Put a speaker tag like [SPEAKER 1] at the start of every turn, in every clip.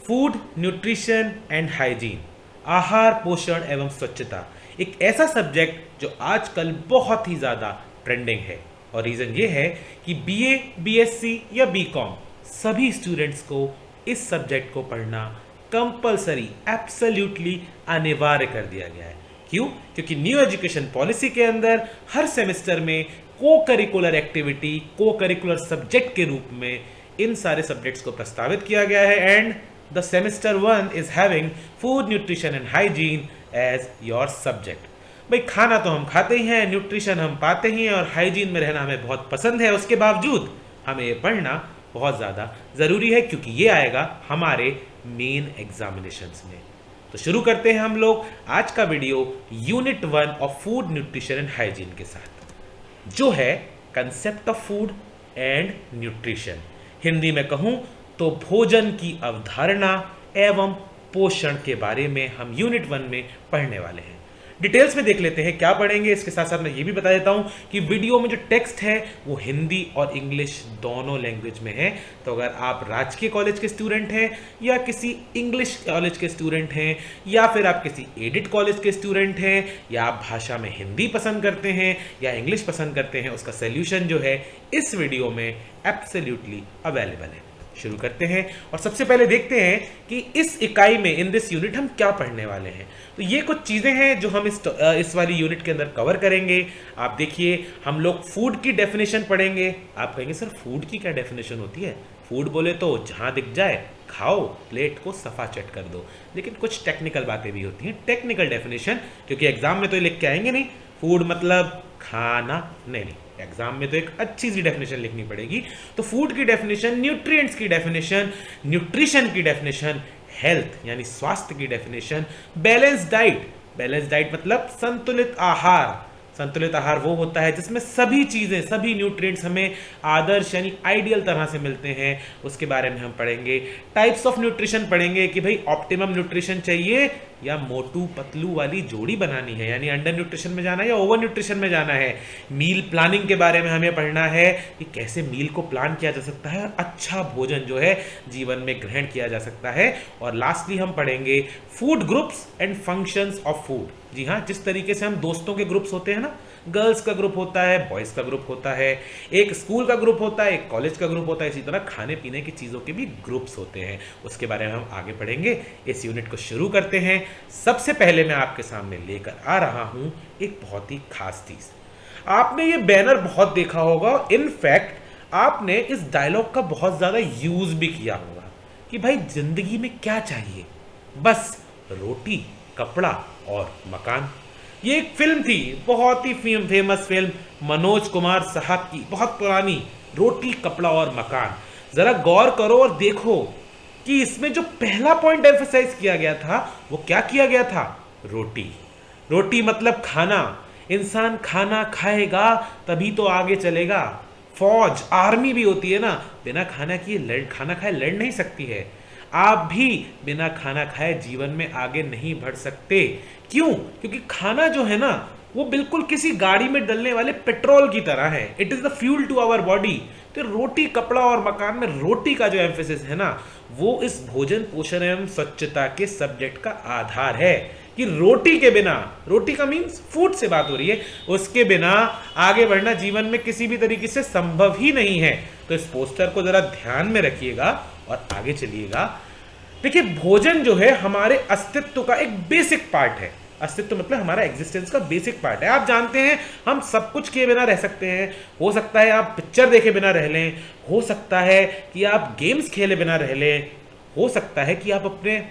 [SPEAKER 1] Food, nutrition and hygiene, आहार, पोषण एवं स्वच्छता, एक ऐसा सब्जेक्ट जो आजकल बहुत ही ज़्यादा ट्रेंडिंग है। और रीज़न ये है कि बीए, बीएससी या बीकॉम सभी स्टूडेंट्स को इस सब्जेक्ट को पढ़ना कंपलसरी, एब्सोल्युटली अनिवार्य कर दिया गया है। क्यों? क्योंकि न्यू एजुकेशन पॉलिसी के अंदर हर सेमेस्टर में को करिकुलर एक्टिविटी, को करिकुलर सब्जेक्ट के रूप में इन सारे सब्जेक्ट्स को प्रस्तावित किया गया है। And the semester 1 is having food, nutrition and hygiene as your subject. भाई खाना तो हम खाते ही हैं, न्यूट्रिशन हम पाते ही हैं और हाइजीन में रहना हमें बहुत पसंद है। उसके बावजूद हमें ये पढ़ना बहुत ज़्यादा ज़रूरी है क्योंकि ये आएगा हमारे मेन एग्जामिनेशंस में। तो शुरू करते हैं हम लोग आज का video unit 1 of food, nutrition and hygiene के साथ, जो है concept of food and nutrition. Hindi में कहूं तो भोजन की अवधारणा एवं पोषण के बारे में हम यूनिट 1 में पढ़ने वाले हैं। डिटेल्स में देख लेते हैं क्या पढ़ेंगे। इसके साथ साथ मैं ये भी बता देता हूं कि वीडियो में जो टेक्स्ट है वो हिंदी और इंग्लिश दोनों लैंग्वेज में है। तो अगर आप राजकीय कॉलेज के स्टूडेंट हैं या किसी इंग्लिश कॉलेज के स्टूडेंट हैं या फिर आप किसी एडिट कॉलेज के स्टूडेंट हैं या आप भाषा में हिंदी पसंद करते हैं या इंग्लिश पसंद करते हैं, उसका सोल्यूशन जो है इस वीडियो में एब्सोल्युटली अवेलेबल है। शुरू करते हैं और सबसे पहले देखते हैं कि इस इकाई में, इन दिस यूनिट, हम क्या पढ़ने वाले हैं। तो ये कुछ चीज़ें हैं जो हम इस वाली यूनिट के अंदर कवर करेंगे। आप देखिए, हम लोग फूड की डेफिनेशन पढ़ेंगे। आप कहेंगे सर फूड की क्या डेफिनेशन होती है? फूड बोले तो जहाँ दिख जाए खाओ, प्लेट को सफा चट कर दो, लेकिन कुछ टेक्निकल बातें भी होती हैं, टेक्निकल डेफिनेशन, क्योंकि एग्जाम में तो ये लिख के आएंगे नहीं फूड मतलब खाना, नहीं, एग्जाम में तो एक अच्छी सी डेफिनेशन लिखनी पड़ेगी। तो फूड की डेफिनेशन, न्यूट्रिएंट्स की डेफिनेशन, न्यूट्रिशन की डेफिनेशन, हेल्थ यानी स्वास्थ्य की definition, balance diet, balance diet मतलब संतुलित आहार। संतुलित आहार वो होता है जिसमें सभी चीजें, सभी न्यूट्रिएंट्स हमें आदर्श यानी आइडियल तरह से मिलते हैं, उसके बारे में हम पढ़ेंगे। टाइप्स ऑफ न्यूट्रिशन पढ़ेंगे कि भाई ऑप्टिमम न्यूट्रिशन चाहिए या मोटू पतलू वाली जोड़ी बनानी है, यानी अंडर न्यूट्रिशन में जाना है या ओवर न्यूट्रिशन में जाना है। मील प्लानिंग के बारे में हमें पढ़ना है कि कैसे मील को प्लान किया जा सकता है और अच्छा भोजन जो है जीवन में ग्रहण किया जा सकता है। और लास्टली हम पढ़ेंगे food groups and functions of food. जी हाँ, जिस तरीके से हम दोस्तों के ग्रुप्स होते हैं ना, गर्ल्स का ग्रुप होता है, बॉयज़ का ग्रुप होता है, एक स्कूल का ग्रुप होता है, एक कॉलेज का ग्रुप होता है, इसी तरह खाने पीने की चीज़ों के भी ग्रुप्स होते हैं। उसके बारे में हम आगे पढ़ेंगे। इस यूनिट को शुरू करते हैं। सबसे पहले मैं आपके सामने लेकर आ रहा हूं एक बहुत ही खास चीज़। आपने ये बैनर बहुत देखा होगा, इनफैक्ट आपने इस डायलॉग का बहुत ज़्यादा यूज़ भी किया होगा कि भाई जिंदगी में क्या चाहिए? बस रोटी, कपड़ा और मकान। ये एक फिल्म थी, बहुत ही फेमस फिल्म, मनोज कुमार साहब की, बहुत पुरानी, रोटी, कपड़ा और मकान। जरा गौर करो और देखो कि इसमें जो पहला पॉइंट एम्फसाइज किया गया था वो क्या किया गया था? रोटी। रोटी मतलब खाना। इंसान खाना खाएगा तभी तो आगे चलेगा। फौज, आर्मी भी होती है ना, बिना खाना खाए लड़ नहीं सकती है। आप भी बिना खाना खाए जीवन में आगे नहीं बढ़ सकते। क्यों? क्योंकि खाना जो है ना वो बिल्कुल किसी गाड़ी में डलने वाले पेट्रोल की तरह है। It is the fuel to our body. तो रोटी, कपड़ा और मकान में रोटी का जो एम्फेसिस है ना, वो इस भोजन, पोषण एवं स्वच्छता के सब्जेक्ट का आधार है कि रोटी के बिना, रोटी का मीन्स फूड से बात हो रही है, उसके बिना आगे बढ़ना जीवन में किसी भी तरीके से संभव ही नहीं है। तो इस पोस्टर को जरा ध्यान में रखिएगा और आगे चलिएगा। देखिए, भोजन जो है हमारे अस्तित्व का एक बेसिक पार्ट है। अस्तित्व मतलब हमारा एग्जिस्टेंस का बेसिक पार्ट है। आप जानते हैं हम सब कुछ किए बिना रह सकते हैं। हो सकता है आप पिक्चर देखे बिना रह लें, हो सकता है कि आप गेम्स खेले बिना रह लें, हो सकता है कि आप अपने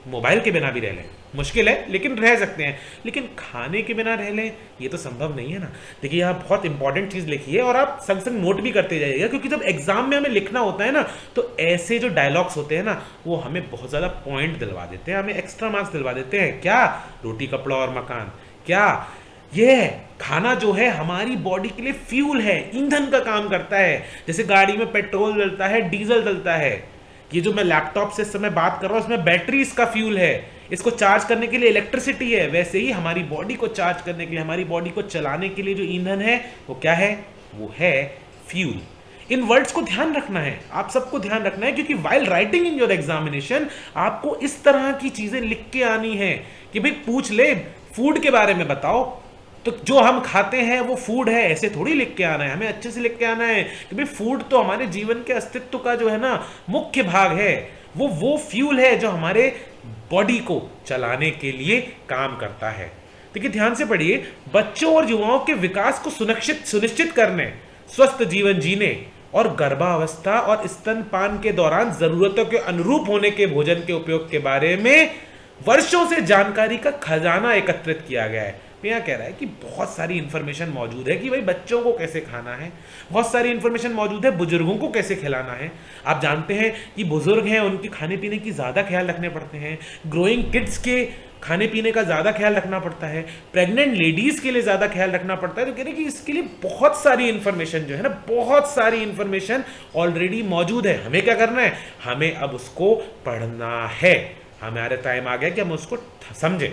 [SPEAKER 1] मोबाइल के बिना भी रह लें। मुश्किल है लेकिन रह सकते हैं। लेकिन खाने के बिना रह लें ये तो संभव नहीं है ना। देखिए, यहाँ बहुत इंपॉर्टेंट चीज़ लिखी है और आप संग संग नोट भी करते जाइएगा, क्योंकि जब एग्जाम में हमें लिखना होता है ना तो ऐसे जो डायलॉग्स होते हैं ना वो हमें बहुत ज़्यादा पॉइंट दिलवा देते हैं, हमें एक्स्ट्रा मार्क्स दिलवा देते हैं। क्या? रोटी, कपड़ा और मकान। क्या? ये खाना जो है हमारी बॉडी के लिए फ्यूल है, ईंधन का काम करता है। जैसे गाड़ी में पेट्रोल डलता है, डीजल डलता है, ये जो मैं लैपटॉप से इस समय बात कर रहा हूँ इसमें बैटरी इसका फ्यूल है, इसको चार्ज करने के लिए इलेक्ट्रिसिटी है। वैसे ही हमारी बॉडी को चार्ज करने के लिए, हमारी बॉडी को चलाने के लिए जो ईंधन है वो क्या है? वो है फ्यूल। इन वर्ड्स को ध्यान रखना है, आप सबको ध्यान रखना है, क्योंकि while writing in your examination आपको इस तरह की चीजें लिख के आनी है कि भाई पूछ ले फूड के बारे में बताओ, तो जो हम खाते हैं वो फूड है, ऐसे थोड़ी लिख के आना है, हमें अच्छे से लिख के आना है कि भाई फूड तो हमारे जीवन के अस्तित्व का जो है ना मुख्य भाग है, वो फ्यूल है जो हमारे बॉडी को चलाने के लिए काम करता है। देखिए ध्यान से पढ़िए, बच्चों और युवाओं के विकास को सुनिश्चित करने, स्वस्थ जीवन जीने और गर्भावस्था और स्तनपान के दौरान जरूरतों के अनुरूप होने के भोजन के उपयोग के बारे में वर्षों से जानकारी का खजाना एकत्रित किया गया है। यहाँ कह रहा है कि बहुत सारी इंफॉर्मेशन मौजूद है कि भाई बच्चों को कैसे खाना है, बहुत सारी इंफॉर्मेशन मौजूद है बुजुर्गों को कैसे खिलाना है। आप जानते हैं कि बुजुर्ग हैं, उनके खाने पीने की ज़्यादा ख्याल रखने पड़ते हैं, ग्रोइंग किड्स के खाने पीने का ज़्यादा ख्याल रखना पड़ता है, प्रेग्नेंट लेडीज़ के लिए ज़्यादा ख्याल रखना पड़ता है। तो कह रहे हैं कि इसके लिए बहुत सारी इंफॉर्मेशन जो है ना, बहुत सारी इंफॉर्मेशन ऑलरेडी मौजूद है। हमें क्या करना है, हमें अब उसको पढ़ना है, हमारे टाइम आ गया कि हम उसको समझें।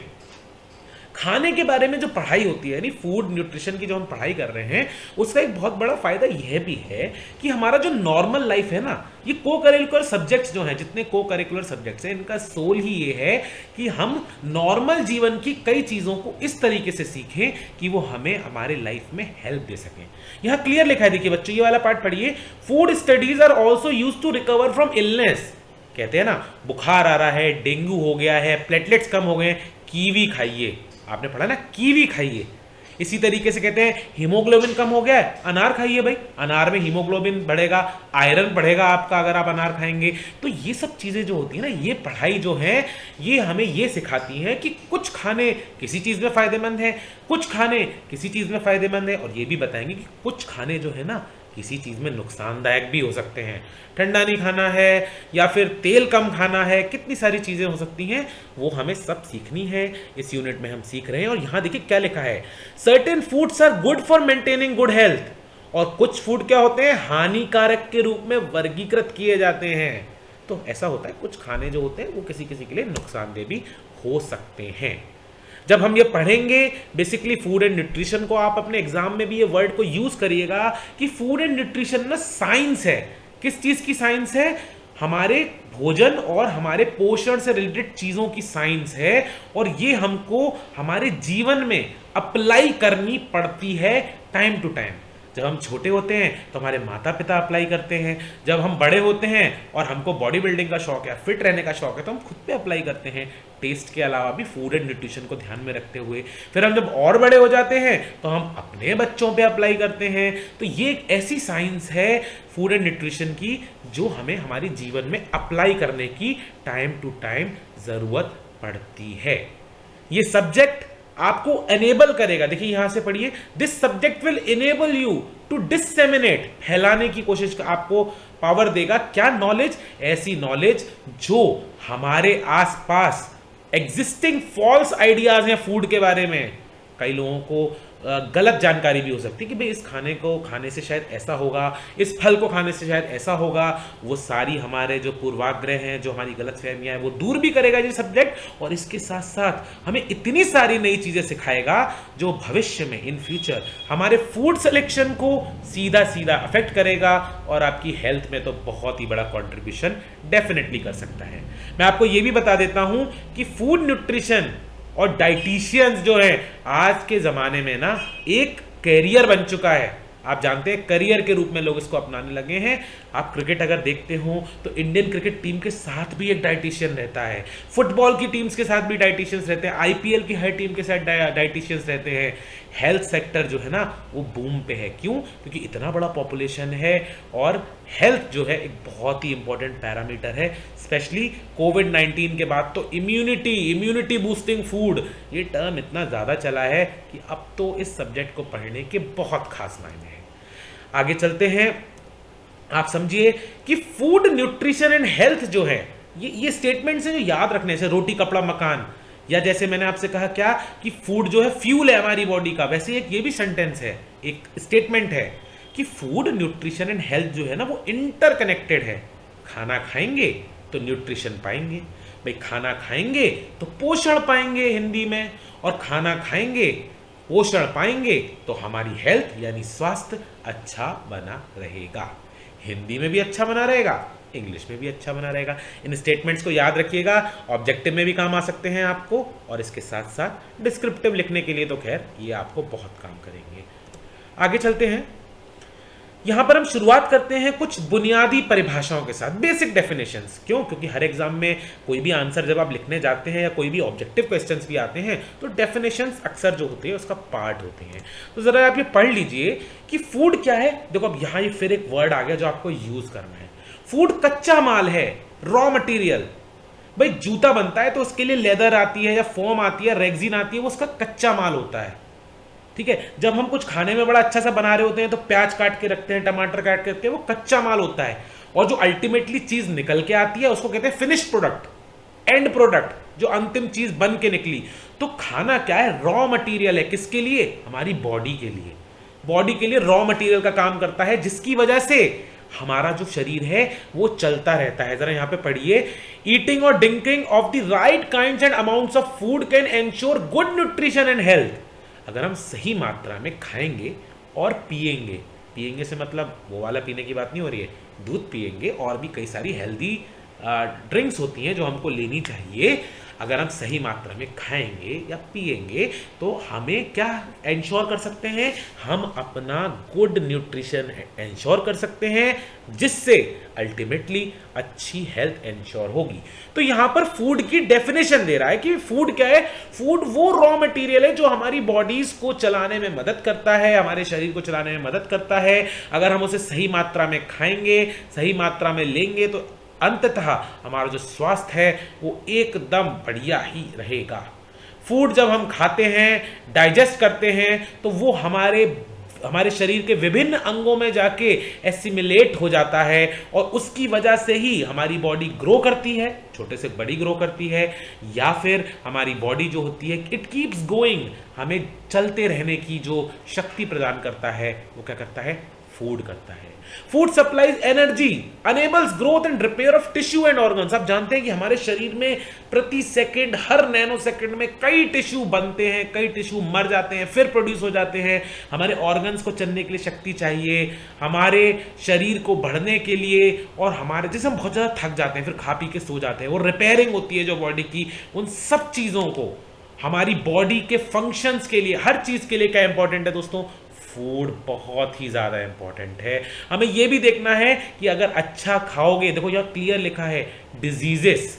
[SPEAKER 1] खाने के बारे में जो पढ़ाई होती है, यानी फूड न्यूट्रिशन की जो हम पढ़ाई कर रहे हैं, उसका एक बहुत बड़ा फायदा यह भी है कि हमारा जो नॉर्मल लाइफ है ना, ये को करिकुलर सब्जेक्ट्स जो हैं, जितने को करिकुलर सब्जेक्ट्स हैं, इनका सोल ही ये है कि हम नॉर्मल जीवन की कई चीज़ों को इस तरीके से सीखें कि वो हमें हमारे लाइफ में हेल्प दे सकें। यहाँ क्लियर लिखा है, देखिए बच्चों ये वाला पार्ट पढ़िए, food studies are also use to recover from illness. कहते हैं ना बुखार आ रहा है, डेंगू हो गया है, प्लेटलेट्स कम हो गए, कीवी खाइए, आपने पढ़ा ना कीवी खाइए। इसी तरीके से कहते हैं हीमोग्लोबिन कम हो गया है, अनार खाइए भाई, अनार में हीमोग्लोबिन बढ़ेगा, आयरन बढ़ेगा आपका अगर आप अनार खाएंगे। तो ये सब चीज़ें जो होती है ना, ये पढ़ाई जो है ये हमें ये सिखाती है कि कुछ खाने किसी चीज़ में फ़ायदेमंद है, कुछ खाने किसी चीज़ में फ़ायदेमंद है, और ये भी बताएंगे कि कुछ खाने जो है ना किसी चीज़ में नुकसानदायक भी हो सकते हैं। ठंडा नहीं खाना है या फिर तेल कम खाना है, कितनी सारी चीज़ें हो सकती हैं, वो हमें सब सीखनी है। इस यूनिट में हम सीख रहे हैं। और यहाँ देखिए क्या लिखा है, certain foods are good for maintaining good health, और कुछ फूड क्या होते हैं, हानिकारक के रूप में वर्गीकृत किए जाते हैं। तो ऐसा होता है, कुछ खाने जो होते हैं वो किसी किसी के लिए नुकसानदेह भी हो सकते हैं। जब हम ये पढ़ेंगे बेसिकली फूड एंड न्यूट्रिशन को, आप अपने एग्जाम में भी ये वर्ड को यूज करिएगा कि फूड एंड न्यूट्रिशन ना साइंस है। किस चीज की साइंस है, हमारे भोजन और हमारे पोषण से रिलेटेड चीजों की साइंस है, और ये हमको हमारे जीवन में अप्लाई करनी पड़ती है टाइम टू टाइम। जब हम छोटे होते हैं तो हमारे माता पिता अप्लाई करते हैं, जब हम बड़े होते हैं और हमको बॉडी बिल्डिंग का शौक है, फिट रहने का शौक है, तो हम खुद पे अप्लाई करते हैं, टेस्ट के अलावा भी फूड एंड न्यूट्रिशन को ध्यान में रखते हुए। फिर हम जब और बड़े हो जाते हैं तो हम अपने बच्चों पे अप्लाई करते हैं। तो ये एक ऐसी साइंस है फूड एंड न्यूट्रिशन की जो हमें हमारे जीवन में अप्लाई करने की टाइम टू टाइम ज़रूरत पड़ती है। ये सब्जेक्ट आपको एनेबल करेगा, देखिए यहां से पढ़िए, this subject will enable you to disseminate, फैलाने की कोशिश, आपको पावर देगा क्या, नॉलेज, ऐसी नॉलेज जो हमारे आसपास एग्जिस्टिंग फॉल्स आइडियाज हैं फूड के बारे में। कई लोगों को गलत जानकारी भी हो सकती है कि भाई इस खाने को खाने से शायद ऐसा होगा, इस फल को खाने से शायद ऐसा होगा। वो सारी हमारे जो पूर्वाग्रह हैं, जो हमारी गलतफहमियां हैं, वो दूर भी करेगा ये सब्जेक्ट, और इसके साथ साथ हमें इतनी सारी नई चीज़ें सिखाएगा जो भविष्य में इन फ्यूचर हमारे फूड सिलेक्शन को सीधा सीधा अफेक्ट करेगा, और आपकी हेल्थ में तो बहुत ही बड़ा कॉन्ट्रीब्यूशन डेफिनेटली कर सकता है। मैं आपको ये भी बता देता हूं कि फूड न्यूट्रिशन और डाइटिशियंस जो है आज के ज़माने में ना एक कैरियर बन चुका है। आप जानते हैं करियर के रूप में लोग इसको अपनाने लगे हैं। आप क्रिकेट अगर देखते हो तो इंडियन क्रिकेट टीम के साथ भी एक डाइटिशियन रहता है, फुटबॉल की टीम्स के साथ भी डाइटिशियंस रहते हैं, आईपीएल की हर टीम के साथ डाइटिशियंस रहते हैं। हेल्थ सेक्टर जो है ना वो बूम पे है। क्यों? क्योंकि इतना बड़ा पॉपुलेशन है, और हेल्थ जो है एक बहुत ही इंपॉर्टेंट पैरामीटर है। स्पेशली कोविड-19 के बाद तो इम्यूनिटी बूस्टिंग फूड, ये टर्म इतना ज़्यादा चला है कि अब तो इस सब्जेक्ट को पढ़ने के बहुत खास मायने हैं। आगे चलते हैं। आप समझिए कि फूड न्यूट्रिशन एंड हेल्थ जो है, ये स्टेटमेंट से जो याद रखने से, रोटी कपड़ा मकान, या जैसे मैंने आपसे कहा क्या कि फूड जो है फ्यूल है हमारी बॉडी का, वैसे एक ये भी सेंटेंस है, एक स्टेटमेंट है कि फूड न्यूट्रिशन एंड हेल्थ जो है ना वो इंटरकनेक्टेड है। खाना खाएंगे तो न्यूट्रिशन पाएंगे, भाई खाना खाएंगे तो पोषण पाएंगे हिंदी में, और खाना खाएंगे पोषण पाएंगे तो हमारी हेल्थ यानी स्वास्थ्य अच्छा बना रहेगा। हिंदी में भी अच्छा बना रहेगा, इंग्लिश में भी अच्छा बना रहेगा। इन स्टेटमेंट्स को याद रखिएगा, ऑब्जेक्टिव में भी काम आ सकते हैं आपको, और इसके साथ साथ डिस्क्रिप्टिव लिखने के लिए तो खैर ये आपको बहुत काम करेंगे। आगे चलते हैं। यहां पर हम शुरुआत करते हैं कुछ बुनियादी परिभाषाओं के साथ, बेसिक डेफिनेशंस। क्यों? क्योंकि हर एग्जाम में कोई भी आंसर जब आप लिखने जाते हैं या कोई भी ऑब्जेक्टिव क्वेश्चंस भी आते हैं तो डेफिनेशंस अक्सर जो होते हैं उसका पार्ट होते हैं। तो जरा आप ये पढ़ लीजिए कि फूड क्या है। देखो अब यहां ये फिर एक वर्ड आ गया जो आपको यूज करना है। फूड कच्चा माल है, रॉ मटेरियल। भाई जूता बनता है तो उसके लिए लेदर आती है या फोम आती है, रेक्सिन आती है, वो उसका कच्चा माल होता है। ठीक है, जब हम कुछ खाने में बड़ा अच्छा सा बना रहे होते हैं तो प्याज काट के रखते हैं, टमाटर काट के रखते हैं, वो कच्चा माल होता है। और जो अल्टीमेटली चीज निकल के आती है उसको कहते हैं फिनिश्ड प्रोडक्ट, एंड प्रोडक्ट, जो अंतिम चीज बन के निकली। तो खाना क्या है? रॉ मटेरियल है। किसके लिए? हमारी बॉडी के लिए। बॉडी के लिए रॉ मटेरियल का काम करता है, जिसकी वजह से हमारा जो शरीर है वो चलता रहता है। जरा यहां पे पढ़िए, ईटिंग और drinking of the right kinds and amounts of food can ensure good nutrition and health. अगर हम सही मात्रा में खाएंगे और पिएंगे, पिएंगे से मतलब वो वाला पीने की बात नहीं हो रही है, दूध पिएंगे और भी कई सारी हेल्दी ड्रिंक्स होती हैं जो हमको लेनी चाहिए। अगर हम सही मात्रा में खाएंगे या पिएंगे तो हमें क्या इंश्योर कर सकते हैं? हम अपना गुड न्यूट्रिशन इंश्योर कर सकते हैं, जिससे अल्टीमेटली अच्छी हेल्थ इंश्योर होगी। तो यहां पर फूड की डेफिनेशन दे रहा है कि फूड क्या है। फूड वो रॉ मटेरियल है जो हमारी बॉडीज को चलाने में मदद करता है, हमारे शरीर को चलाने में मदद करता है। अगर हम उसे सही मात्रा में खाएंगे, सही मात्रा में लेंगे तो अंततः हमारा जो स्वास्थ्य है वो एकदम बढ़िया ही रहेगा। फूड जब हम खाते हैं, डाइजेस्ट करते हैं, तो वो हमारे शरीर के विभिन्न अंगों में जाके एसिमिलेट हो जाता है और उसकी वजह से ही हमारी बॉडी ग्रो करती है, छोटे से बड़ी ग्रो करती है, या फिर हमारी बॉडी जो होती है इट कीप्स गोइंग, हमें चलते रहने की जो शक्ति प्रदान करता है वो क्या करता है? फूड करता है। Food supplies energy, enables growth and repair of tissue and organs. आप जानते हैं कि हमारे शरीर में प्रति सेकंड, हर नैनो सेकंड में कई टिश्यू बनते हैं, कई टिश्यू मर जाते हैं, फिर प्रोड्यूस हो जाते हैं। हमारे ऑर्गन्स को चलने के लिए शक्ति चाहिए, हमारे शरीर को बढ़ने के लिए, और हमारे जैसे हम बहुत ज्यादा थक जाते हैं फिर खा पी के सो जाते हैं, वो रिपेयरिंग होती है जो बॉडी की, उन सब चीजों को हमारी बॉडी के फंक्शंस के लिए, हर चीज के लिए क्या इंपॉर्टेंट है दोस्तों? फूड बहुत ही ज्यादा इंपॉर्टेंट है। हमें यह भी देखना है कि अगर अच्छा खाओगे, देखो यहां क्लियर लिखा है डिजीजेस,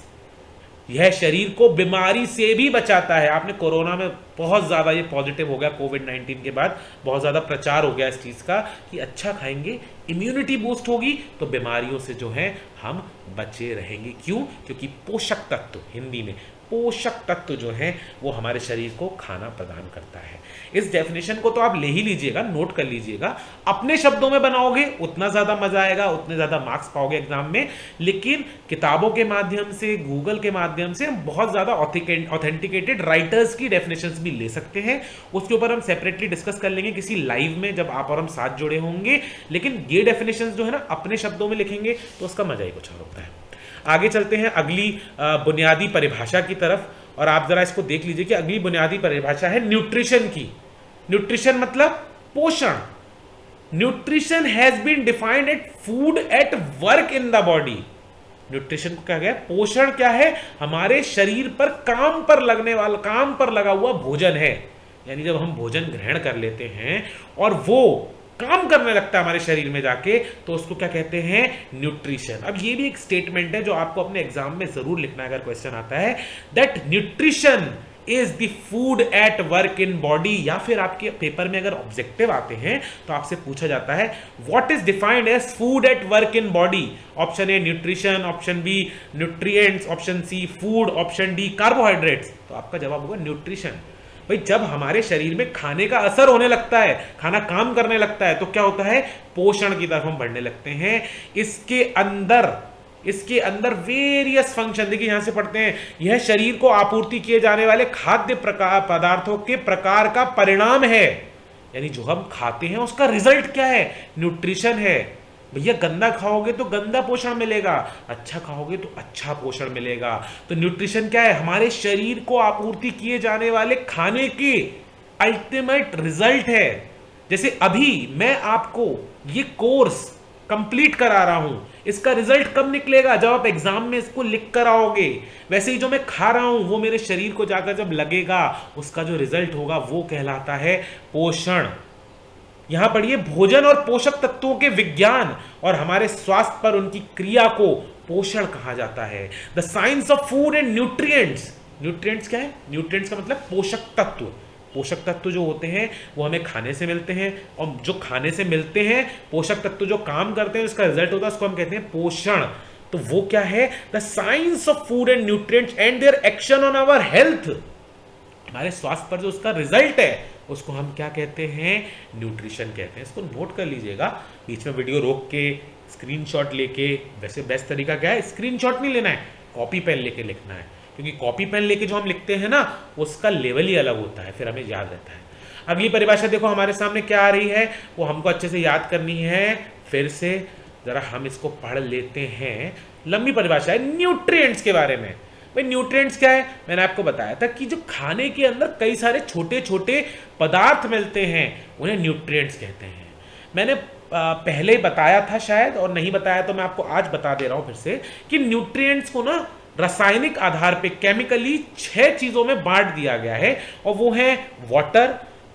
[SPEAKER 1] यह शरीर को बीमारी से भी बचाता है। आपने कोरोना में बहुत ज्यादा ये पॉजिटिव हो गया, कोविड-19 के बाद बहुत ज्यादा प्रचार हो गया इस चीज का कि अच्छा खाएंगे, इम्यूनिटी बूस्ट होगी तो बीमारियों से जो है हम बचे रहेंगे। क्यों? क्योंकि पोषक तत्व, हिंदी में पोषक तत्व जो है वो हमारे शरीर को खाना प्रदान करता है। इस डेफिनेशन को तो आप ले ही लीजिएगा, नोट कर लीजिएगा। अपने शब्दों में बनाओगे उतना ज्यादा मजा आएगा, उतने ज्यादा मार्क्स पाओगे एग्जाम में। लेकिन किताबों के माध्यम से, गूगल के माध्यम से हम बहुत ज्यादा ऑथेंटिकेटेड राइटर्स की डेफिनेशंस भी ले सकते हैं। उसके ऊपर हम सेपरेटली डिस्कस कर लेंगे किसी लाइव में, जब आप और हम साथ जुड़े होंगे। लेकिन ये डेफिनेशंस जो है ना अपने शब्दों में लिखेंगे तो उसका मजा ही कुछ और होता है। आगे चलते हैं अगली बुनियादी परिभाषा की तरफ, और आप जरा इसको देख लीजिए कि अगली बुनियादी परिभाषा है न्यूट्रिशन की। न्यूट्रिशन मतलब पोषण। Nutrition has been defined at food at work in the body. Nutrition को क्या गया? पोषण क्या है? हमारे शरीर पर काम पर लगने वाला, काम पर लगा हुआ भोजन है। यानी जब हम भोजन ग्रहण कर लेते हैं और वो काम करने लगता है हमारे शरीर में जाके, तो उसको क्या कहते हैं? न्यूट्रिशन। अब ये भी एक स्टेटमेंट है जो आपको अपने एग्जाम में जरूर लिखना है अगर क्वेश्चन आता है, that nutrition is the food at work in body. या फिर आपके पेपर में अगर ऑब्जेक्टिव आते हैं तो आपसे पूछा जाता है what is defined as food at work in body. Option A nutrition, option B nutrients, option C food, option D carbohydrates. तो आपका जवाब होगा न्यूट्रिशन। भाई जब हमारे शरीर में खाने का असर होने लगता है, खाना काम करने लगता है, तो क्या होता है? पोषण की तरफ हम बढ़ने लगते हैं। इसके अंदर वेरियस फंक्शन, देखिए यहां से पढ़ते हैं, यह शरीर को आपूर्ति किए जाने वाले खाद्य पदार्थों के प्रकार का परिणाम है। यानी जो हम खाते हैं उसका रिजल्ट क्या है? न्यूट्रिशन है। भैया गंदा खाओगे तो गंदा पोषण मिलेगा, अच्छा खाओगे तो अच्छा पोषण मिलेगा। तो न्यूट्रिशन क्या है? हमारे शरीर को आपूर्ति किए जाने वाले खाने की अल्टीमेट रिजल्ट है। जैसे अभी मैं आपको ये कोर्स कंप्लीट करा रहा हूं, इसका रिजल्ट कब निकलेगा? जब आप एग्जाम में इसको लिख कर आओगे। वैसे ही जो मैं खा रहा हूं वो मेरे शरीर को जाकर जब लगेगा, उसका जो रिजल्ट होगा वो कहलाता है पोषण। यहां पढ़िए, भोजन और पोषक तत्वों के विज्ञान और हमारे स्वास्थ्य पर उनकी क्रिया को पोषण कहा जाता है। The science of food and nutrients. Nutrients क्या है? न्यूट्रिएंट्स का मतलब पोषक तत्व। पोषक तत्व जो होते हैं वो हमें खाने से मिलते हैं, और जो खाने से मिलते हैं पोषक तत्व जो काम करते हैं उसका रिजल्ट होता है, उसको हम कहते हैं पोषण। तो वो क्या है? The science of food and nutrients and their action on our health. हमारे स्वास्थ्य पर जो उसका रिजल्ट है उसको हम क्या कहते हैं? न्यूट्रिशन कहते हैं। इसको नोट कर लीजिएगा, बीच में वीडियो रोक के स्क्रीनशॉट लेके। वैसे बेस्ट तरीका क्या है? स्क्रीनशॉट नहीं लेना है, कॉपी पेन लेके लिखना है, क्योंकि कॉपी पेन लेके जो हम लिखते हैं ना उसका लेवल ही अलग होता है, फिर हमें याद रहता है। अगली परिभाषा देखो हमारे सामने क्या आ रही है, वो हमको अच्छे से याद करनी है। फिर से जरा हम इसको पढ़ लेते हैं। लंबी परिभाषा है न्यूट्रिएंट्स के बारे में। भाई न्यूट्रिएंट्स क्या है? मैंने आपको बताया था कि जो खाने के अंदर कई सारे छोटे छोटे पदार्थ मिलते हैं उन्हें न्यूट्रिएंट्स कहते हैं। मैंने पहले बताया था शायद, और नहीं बताया तो मैं आपको आज बता दे रहा हूं फिर से, कि न्यूट्रिएंट्स को ना रासायनिक आधार पे केमिकली 6 चीजों में बांट दिया गया है, और वो है water,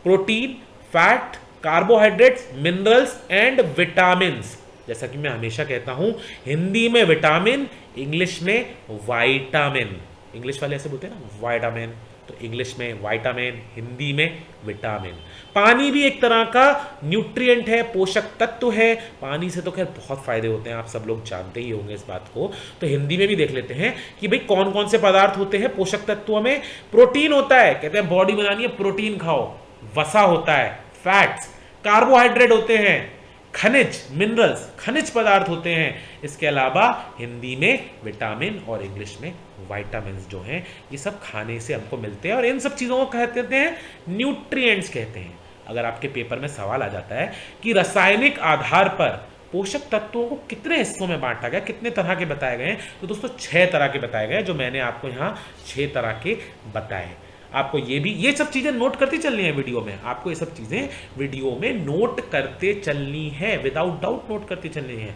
[SPEAKER 1] protein, fat, carbohydrates, minerals and vitamins. जैसा कि मैं हमेशा कहता हूं, हिंदी में विटामिन, इंग्लिश में वाइटामिन। इंग्लिश वाले ऐसे बोलते हैं ना वाइटामिन, तो इंग्लिश में वाइटामिन, हिंदी में विटामिन। पानी भी एक तरह का न्यूट्रिएंट है, पोषक तत्व है। पानी से तो खैर बहुत फायदे होते हैं, आप सब लोग जानते ही होंगे इस बात को। तो हिंदी में भी देख लेते हैं कि भाई कौन कौन से पदार्थ होते हैं पोषक तत्वों में। प्रोटीन होता है, कहते हैं बॉडी बनानी है प्रोटीन खाओ। वसा होता है, फैट्स। कार्बोहाइड्रेट होते हैं, खनिज, मिनरल्स, खनिज पदार्थ होते हैं। इसके अलावा हिंदी में विटामिन और इंग्लिश में वाइटामिन्स जो हैं, ये सब खाने से हमको मिलते हैं, और इन सब चीज़ों को कहते हैं न्यूट्रिएंट्स कहते हैं। अगर आपके पेपर में सवाल आ जाता है कि रासायनिक आधार पर पोषक तत्वों को कितने हिस्सों में बांटा गया, कितने तरह के बताए गए हैं, तो दोस्तों 6 तरह के बताए गए, जो मैंने आपको यहाँ 6 तरह के बताए। आपको ये सब चीजें नोट करती चलनी है वीडियो में। आपको ये सब चीजें वीडियो में नोट करते चलनी है, विदाउट डाउट नोट करती चलनी है।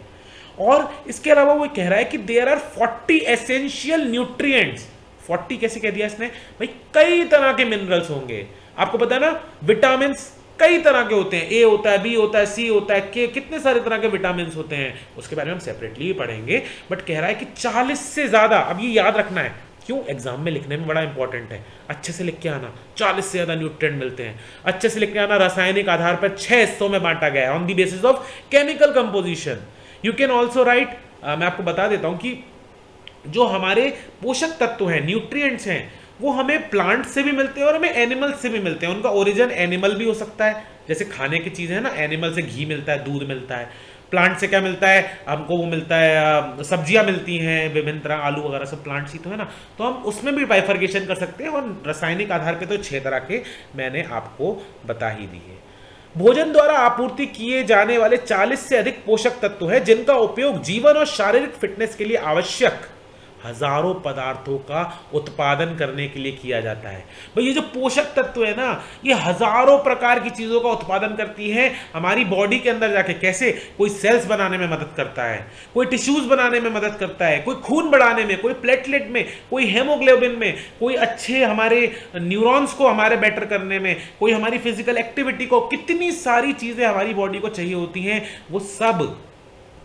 [SPEAKER 1] और इसके अलावा वो कह रहा है कि देयर आर 40 एसेंशियल न्यूट्रिएंट्स। 40 कैसे कह दिया इसने? भाई कई तरह के मिनरल्स होंगे। आपको पता है ना, विटामिन कई तरह के होते हैं, ए होता है, बी होता है, सी होता है, के, कितने सारे तरह के विटामिन होते हैं, उसके बारे में हम सेपरेटली भी पढ़ेंगे। बट कह रहा है कि 40 से ज्यादा, अब ये याद रखना है, क्यों? एग्जाम में लिखने में बड़ा इंपॉर्टेंट है। अच्छे से लिख के आना, 40 से ज्यादा न्यूट्रिएंट मिलते हैं। अच्छे से लिख के आना, रासायनिक आधार पर 6 हिस्सों में बांटा गया है, on the basis of chemical composition. You can also right, मैं आपको बता देता हूं कि जो हमारे पोषक तत्व हैं, न्यूट्रिएंट्स हैं, वो हमें प्लांट से भी मिलते हैं और हमें एनिमल से भी मिलते हैं। उनका ओरिजिन एनिमल भी हो सकता है, जैसे खाने की चीज़ है ना, एनिमल से घी मिलता है, दूध मिलता है। प्लांट से क्या मिलता है हमको? वो मिलता है, सब्जियां मिलती हैं विभिन्न तरह, आलू वगैरह सब प्लांट ही तो है ना, तो हम उसमें भी बाइफर्केशन कर सकते हैं। और रासायनिक आधार पे तो 6 तरह के मैंने आपको बता ही दिए। भोजन द्वारा आपूर्ति किए जाने वाले 40 से अधिक पोषक तत्व हैं, जिनका उपयोग जीवन और शारीरिक फिटनेस के लिए आवश्यक हजारों पदार्थों का उत्पादन करने के लिए किया जाता है। भाई ये जो पोषक तत्व है ना, ये हजारों प्रकार की चीजों का उत्पादन करती है हमारी बॉडी के अंदर जाके। कैसे? कोई सेल्स बनाने में मदद करता है, कोई टिश्यूज बनाने में मदद करता है, कोई खून बढ़ाने में, कोई प्लेटलेट में, कोई हेमोग्लोबिन में, कोई अच्छे हमारे न्यूरॉन्स को हमारे बेटर करने में, कोई हमारी फिजिकल एक्टिविटी को। कितनी सारी चीजें हमारी बॉडी को चाहिए होती हैं, वो सब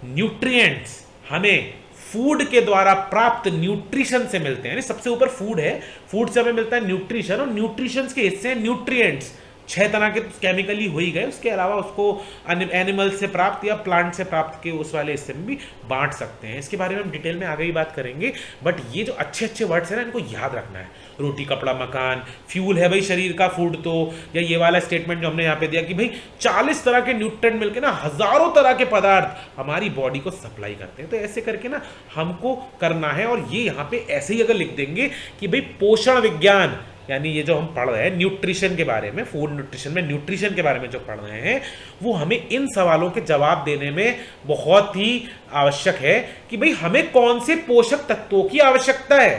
[SPEAKER 1] न्यूट्रिएंट्स हमें फूड के द्वारा प्राप्त न्यूट्रिशन से मिलते हैं। सबसे ऊपर फूड है, फूड से हमें मिलता है न्यूट्रिशन, और न्यूट्रिशन के हिस्से हैं न्यूट्रिएंट्स। 6 तरह के केमिकली हो ही गए, उसके अलावा उसको एनिमल से प्राप्त या प्लांट से प्राप्त के उस वाले हिस्से में भी बांट सकते हैं। इसके बारे में हम डिटेल में आगे ही बात करेंगे। बट ये जो अच्छे अच्छे वर्ड्स हैं ना, इनको याद रखना है। रोटी कपड़ा मकान, फ्यूल है भाई शरीर का फूड तो, या ये वाला स्टेटमेंट जो हमने यहाँ पे दिया कि भाई 40 तरह के न्यूट्रिएंट मिलके ना हजारों तरह के पदार्थ हमारी बॉडी को सप्लाई करते हैं। तो ऐसे करके ना हमको करना है। और ये यहाँ पे ऐसे ही अगर लिख देंगे कि भाई पोषण विज्ञान, यानी ये जो हम पढ़ रहे हैं न्यूट्रिशन के बारे में, फूड न्यूट्रिशन में न्यूट्रिशन के बारे में जो पढ़ रहे हैं, वो हमें इन सवालों के जवाब देने में बहुत ही आवश्यक है कि भाई हमें कौन से पोषक तत्वों की आवश्यकता है।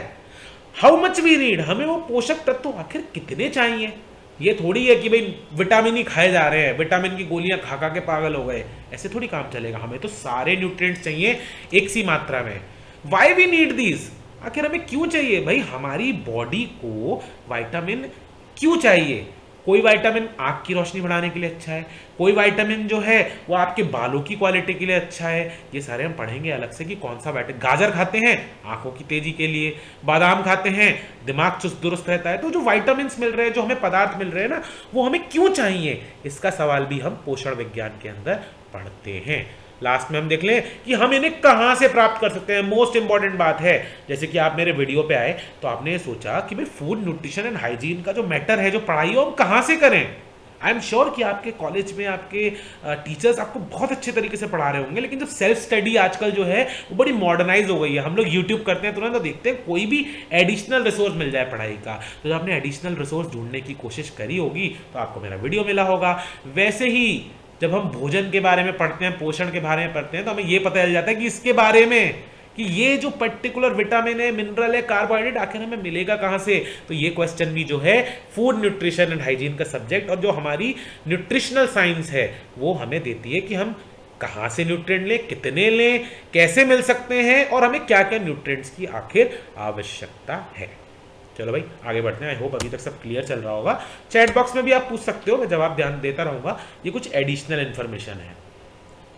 [SPEAKER 1] हाउ मच वी नीड, हमें वो पोषक तत्व आखिर कितने चाहिए। ये थोड़ी है कि भाई विटामिन ही खाए जा रहे हैं, विटामिन की गोलियां खा खा के पागल हो गए, ऐसे थोड़ी काम चलेगा। हमें तो सारे न्यूट्रिएंट्स चाहिए एक सी मात्रा में। वाई वी नीड दीज, आखिर हमें क्यों चाहिए भाई? हमारी बॉडी को विटामिन क्यों चाहिए? कोई विटामिन आँख की रोशनी बढ़ाने के लिए अच्छा है, कोई विटामिन जो है वो आपके बालों की क्वालिटी के लिए अच्छा है। ये सारे हम पढ़ेंगे अलग से कि कौन सा विटामिन। गाजर खाते हैं आंखों की तेजी के लिए, बादाम खाते हैं दिमाग चुस्त दुरुस्त रहता है। तो जो विटामिन मिल रहे हैं, जो हमें पदार्थ मिल रहे हैं ना, वो हमें क्यों चाहिए, इसका सवाल भी हम पोषण विज्ञान के अंदर पढ़ते हैं। लास्ट में हम देख लें कि हम इन्हें कहां से प्राप्त कर सकते हैं। मोस्ट इंपॉर्टेंट बात है, जैसे कि आप मेरे वीडियो पे आए तो आपने ये सोचा कि भाई फूड न्यूट्रिशन एंड हाइजीन का जो मैटर है, जो पढ़ाई है, हम कहां से करें। आई एम श्योर कि आपके कॉलेज में आपके टीचर्स आपको बहुत अच्छे तरीके से पढ़ा रहे होंगे, लेकिन जो सेल्फ स्टडी आजकल जो है वो बड़ी मॉडर्नाइज हो गई है। हम लोग यूट्यूब करते हैं तुरंत तो देखते हैं कोई भी एडिशनल रिसोर्स मिल जाए पढ़ाई का। तो जब आपने एडिशनल रिसोर्स ढूंढने की कोशिश करी होगी तो आपको मेरा वीडियो मिला होगा। वैसे ही जब हम भोजन के बारे में पढ़ते हैं, पोषण के बारे में पढ़ते हैं, तो हमें यह पता चल जाता है कि इसके बारे में कि ये जो पर्टिकुलर विटामिन है, मिनरल है, कार्बोहाइड्रेट आखिर हमें मिलेगा कहां से। तो ये क्वेश्चन भी जो है फूड न्यूट्रिशन एंड हाइजीन का सब्जेक्ट और जो हमारी न्यूट्रिशनल साइंस है वो हमें देती है कि हम कहां से न्यूट्रिएंट लें, कितने लें, कैसे मिल सकते हैं और हमें क्या क्या न्यूट्रिएंट्स की आखिर आवश्यकता है। चलो भाई आगे बढ़ते हैं। आई होप अभी तक सब क्लियर चल रहा होगा। चैट बॉक्स में भी आप पूछ सकते हो, मैं जवाब ध्यान देता रहूंगा। ये कुछ एडिशनल इंफॉर्मेशन है,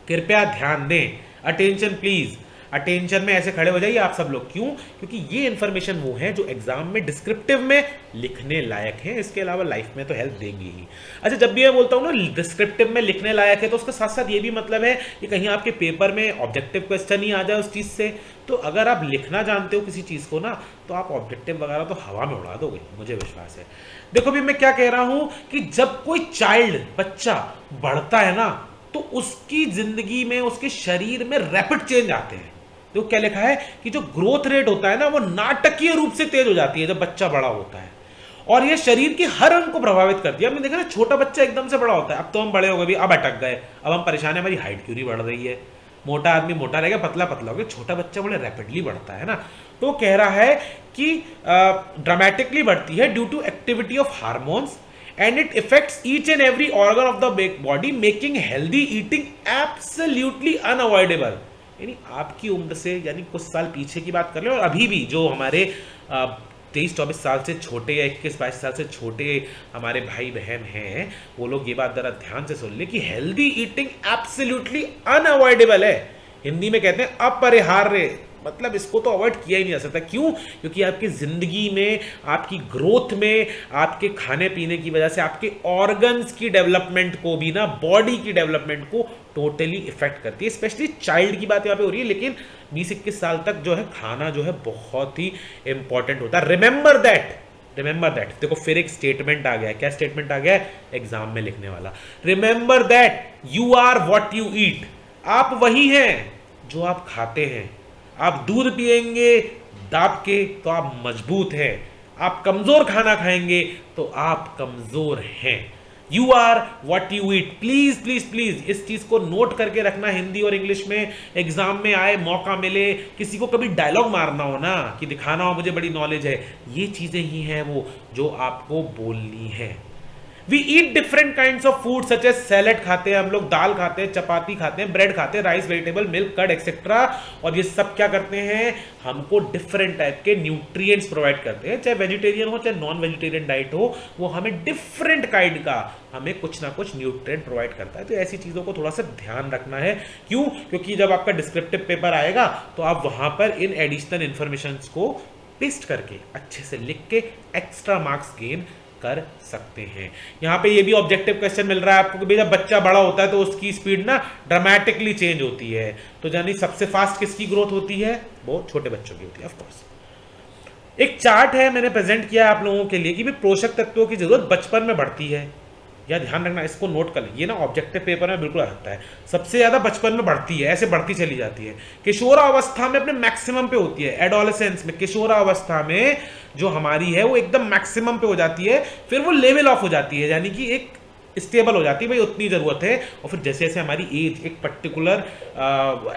[SPEAKER 1] कृपया ध्यान दें। अटेंशन प्लीज, अटेंशन में ऐसे खड़े हो जाइए आप सब लोग। क्यों? क्योंकि ये इंफॉर्मेशन वो है जो एग्जाम में डिस्क्रिप्टिव में लिखने लायक है, इसके अलावा लाइफ में तो हेल्प देंगी ही। अच्छा, जब भी मैं बोलता हूँ ना डिस्क्रिप्टिव में लिखने लायक है, तो उसके साथ साथ ये भी मतलब है कि कहीं आपके पेपर में ऑब्जेक्टिव क्वेश्चन ही आ जाए उस चीज से। तो अगर आप लिखना जानते हो किसी चीज को ना, तो आप ऑब्जेक्टिव वगैरह तो हवा में उड़ा दोगे, मुझे विश्वास है। देखो भी मैं क्या कह रहा हूं कि जब कोई चाइल्ड, बच्चा बढ़ता है ना, तो उसकी जिंदगी में, उसके शरीर में रैपिड चेंज आते हैं। तो क्या लिखा है कि जो ग्रोथ रेट होता है ना, वो नाटकीय रूप से तेज हो जाती है जब बच्चा बड़ा होता है, और ये शरीर के हर अंग को प्रभावित करती है। हमने देखा ना, छोटा बच्चा एकदम से बड़ा होता है, अब तो हम बड़े हो गए भी, अब अटक गए, अब हम परेशान है, हमारी हाइट क्यों नहीं बढ़ रही है। मोटा आदमी मोटा रहेगा, पतला पतला हो गया, छोटा बच्चा बड़े रैपिडली बढ़ता है ना। तो कह रहा है कि ड्रामेटिकली बढ़ती है due to activity of hormones and it effects each and every organ of the body, making healthy eating absolutely unavoidable. यानी आपकी उम्र से, यानी कुछ साल पीछे की बात कर ले, और अभी भी जो हमारे 23-24 साल से छोटे या 21-22 साल से छोटे हमारे भाई बहन हैं, वो लोग ये बात जरा ध्यान से सुन ले कि हेल्दी ईटिंग एब्सोल्युटली अनअवॉइडेबल है। हिंदी में कहते हैं अपरिहार्य, मतलब इसको तो अवॉइड किया ही नहीं जा सकता। क्यों? क्योंकि आपकी जिंदगी में, आपकी ग्रोथ में, आपके खाने पीने की वजह से आपके ऑर्गन्स की डेवलपमेंट को भी ना, बॉडी की डेवलपमेंट को टोटली इफेक्ट करती है। स्पेशली चाइल्ड की बात यहाँ पे हो रही है, लेकिन 20-21 साल तक जो है खाना जो है बहुत ही इंपॉर्टेंट होता है। Remember that. देखो फिर एक स्टेटमेंट आ गया है। क्या स्टेटमेंट आ गया है? एग्जाम में लिखने वाला। Remember that you are what you eat. आप वही हैं जो आप खाते हैं। आप दूध पिएंगे दाब के तो आप मजबूत हैं, आप कमजोर खाना खाएंगे तो आप कमजोर हैं। You are what you eat. Please please please इस चीज को नोट करके रखना। हिंदी और इंग्लिश में एग्जाम में आए, मौका मिले, किसी को कभी डायलॉग मारना हो ना, कि दिखाना हो मुझे बड़ी नॉलेज है, ये चीजें ही हैं वो जो आपको बोलनी है। We eat different kinds of food such as salad खाते हैं हम लोग, दाल खाते हैं, चपाती खाते हैं, ब्रेड खाते हैं, rice, vegetable, milk, curd etcetera. और ये सब क्या करते हैं? हमको डिफरेंट टाइप के न्यूट्रिएंट्स प्रोवाइड करते हैं। चाहे वेजिटेरियन हो, चाहे नॉन वेजिटेरियन डाइट हो, वो हमें डिफरेंट काइंड का, हमें कुछ ना कुछ न्यूट्रिएंट प्रोवाइड करता है। तो ऐसी चीजों को थोड़ा सा ध्यान रखना है। क्यों? क्योंकि जब आपका डिस्क्रिप्टिव पेपर आएगा तो आप वहां पर इन एडिशनल इंफॉर्मेशन को पेस्ट करके अच्छे से लिख के एक्स्ट्रा मार्क्स गेन कर सकते हैं। यहां पे ये भी ऑब्जेक्टिव क्वेश्चन मिल रहा है आपको कि जब बच्चा बड़ा होता है तो उसकी स्पीड ना ड्रामेटिकली चेंज होती है। तो यानी सबसे फास्ट किसकी ग्रोथ होती है? वो छोटे बच्चों की होती है। ऑफ कोर्स एक चार्ट है, मैंने प्रेजेंट किया आप लोगों के लिए कि पोषक तत्वों की जरूरत बचपन में बढ़ती है। या ध्यान रखना, इसको नोट कर लें, ये ना ऑब्जेक्टिव पेपर में बिल्कुल आ सकता है। सबसे ज्यादा बचपन में बढ़ती है, ऐसे बढ़ती चली जाती है। किशोरावस्था में अपने मैक्सिमम पे होती है। एडोलेसेंस में, किशोरावस्था में जो हमारी है वो एकदम मैक्सिमम पे हो जाती है, फिर वो लेवल ऑफ हो जाती है, यानी कि एक स्टेबल हो जाती है भाई, उतनी ज़रूरत है। और फिर जैसे जैसे हमारी एज एक पर्टिकुलर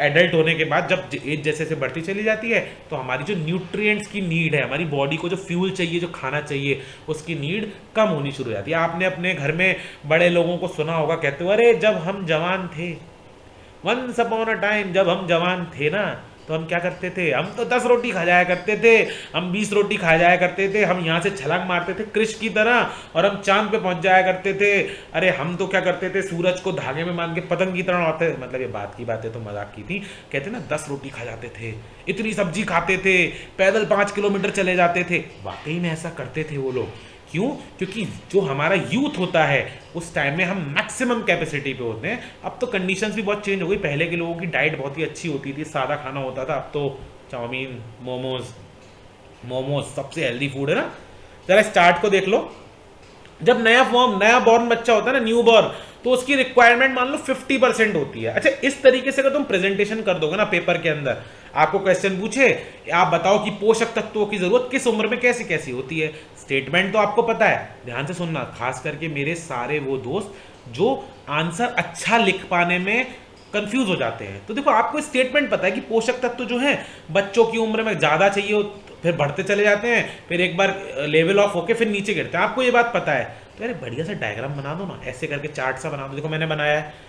[SPEAKER 1] एडल्ट होने के बाद जब एज जैसे जैसे बढ़ती चली जाती है तो हमारी जो न्यूट्रिएंट्स की नीड है, हमारी बॉडी को जो फ्यूल चाहिए, जो खाना चाहिए, उसकी नीड कम होनी शुरू हो जाती है। आपने अपने घर में बड़े लोगों को सुना होगा कहते हुए, अरे जब हम जवान थे, वंस अपॉन अ टाइम, जब हम जवान थे ना तो हम क्या करते थे, हम तो 10 रोटी खा जाया करते थे, हम 20 रोटी खा जाया करते थे, हम यहाँ से छलांग मारते थे कृष की तरह और हम चांद पे पहुंच जाया करते थे। अरे हम तो क्या करते थे, सूरज को धागे में बांध के पतंग की तरह उड़ाते, मतलब ये बात की बातें तो मजाक की थी, कहते ना 10 रोटी खा जाते थे, इतनी सब्जी खाते थे, पैदल 5 किलोमीटर चले जाते थे। वाकई में ऐसा करते थे वो लोग। क्यों? क्योंकि जो हमारा यूथ होता है उस टाइम में हम मैक्सिमम कैपेसिटी पे होते हैं। अब तो कंडीशंस भी बहुत चेंज हो गई, पहले के लोगों की डाइट बहुत ही अच्छी होती थी, सादा खाना होता था। अब तो चाउमीन, मोमोज सबसे हेल्दी फूड है ना। जरा स्टार्ट को देख लो, जब नया बॉर्न बच्चा होता है ना, न्यू बॉर्न, तो उसकी रिक्वायरमेंट मान लो 50% होती है। अच्छा, इस तरीके से अगर तुम प्रेजेंटेशन कर दोगे ना पेपर के अंदर, आपको क्वेश्चन पूछे आप बताओ कि पोषक तत्वों की जरूरत किस उम्र में कैसी कैसी होती है, स्टेटमेंट तो आपको पता है, ध्यान से सुनना, खास करके मेरे सारे वो दोस्त जो आंसर अच्छा लिख पाने में कंफ्यूज हो जाते हैं। तो देखो, आपको स्टेटमेंट पता है कि पोषक तत्व जो है बच्चों की उम्र में ज्यादा चाहिए, फिर बढ़ते चले जाते हैं, फिर एक बार लेवल ऑफ होके फिर नीचे गिरते हैं, आपको ये बात पता है। तो यार बढ़िया सा डायग्राम बना दो ना, ऐसे करके चार्ट सा बना दो। देखो मैंने बनाया है,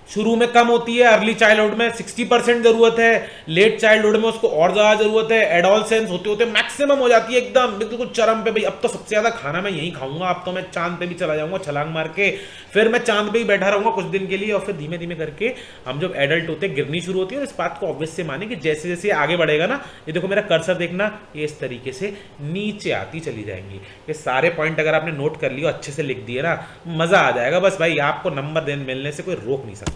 [SPEAKER 1] शुरू में कम होती है, अर्ली चाइल्डहुड में 60% जरूरत है, लेट चाइल्डहुड में उसको और ज्यादा जरूरत है, एडोलसेंस होते होते मैक्सिमम हो जाती है, एकदम बिल्कुल चरम पे, भाई अब तो सबसे ज्यादा खाना मैं यही खाऊंगा, अब तो मैं चांद पे भी चला जाऊंगा छलांग मार के, फिर मैं चांद पे ही बैठा रहूंगा कुछ दिन के लिए। और फिर धीमे धीमे करके हम जब एडल्ट होते हैं गिरनी शुरू होती है। और इस बात को ऑब्वियस से माने कि जैसे जैसे आगे बढ़ेगा ना, ये देखो मेरा कर्सर देखना, ये इस तरीके से नीचे आती चली जाएंगी। ये सारे पॉइंट अगर आपने नोट कर लिया, अच्छे से लिख दिए ना, मजा आ जाएगा बस भाई, आपको नंबर देने मिलने से कोई रोक नहीं सकता।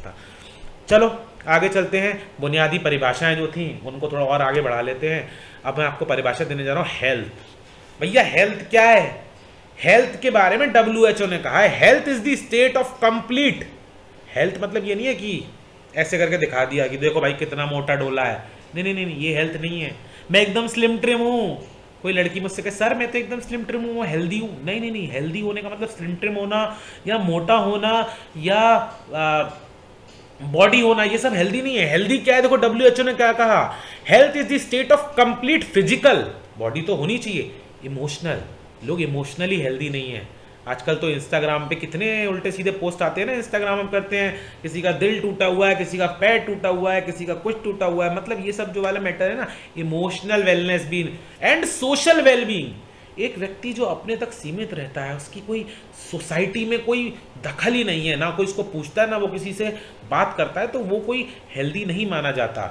[SPEAKER 1] चलो आगे चलते हैं, बुनियादी परिभाषाएं जो थी उनको थोड़ा और आगे बढ़ा लेते हैं। अब मैं आपको परिभाषा देने जा रहा हूं हेल्थ। भैया हेल्थ क्या है? हेल्थ के बारे में WHO ने कहा है, health is the state of complete. Health मतलब ये नहीं है कि ऐसे करके दिखा दिया कि देखो भाई कितना मोटा डोला है, नहीं नहीं नहीं, ये हेल्थ नहीं है। मैं एकदम स्लिम ट्रिम हूँ, कोई लड़की मुझसे कहे सर मैं तो एकदम स्लिम ट्रिम हूँ, हेल्दी हूँ, नहीं नहीं नहीं, हेल्दी होने का मतलब स्लिम ट्रिम होना या मोटा होना या बॉडी होना, ये सब हेल्दी नहीं है। हेल्दी क्या है? देखो WHO ने क्या कहा, health is the state of complete physical, body तो होनी चाहिए, इमोशनल, लोग इमोशनली हेल्दी नहीं है। आजकल तो इंस्टाग्राम पे कितने उल्टे सीधे पोस्ट आते हैं ना, इंस्टाग्राम हम करते हैं, किसी का दिल टूटा हुआ है, किसी का पैर टूटा हुआ है, किसी का कुछ टूटा हुआ है, मतलब ये सब जो वाला मैटर है ना, इमोशनल वेलनेस भी एंड सोशल वेलबींग। एक व्यक्ति जो अपने तक सीमित रहता है, उसकी कोई सोसाइटी में कोई दखल ही नहीं है, ना कोई उसको पूछता है, ना वो किसी से बात करता है, तो वो कोई हेल्दी नहीं माना जाता।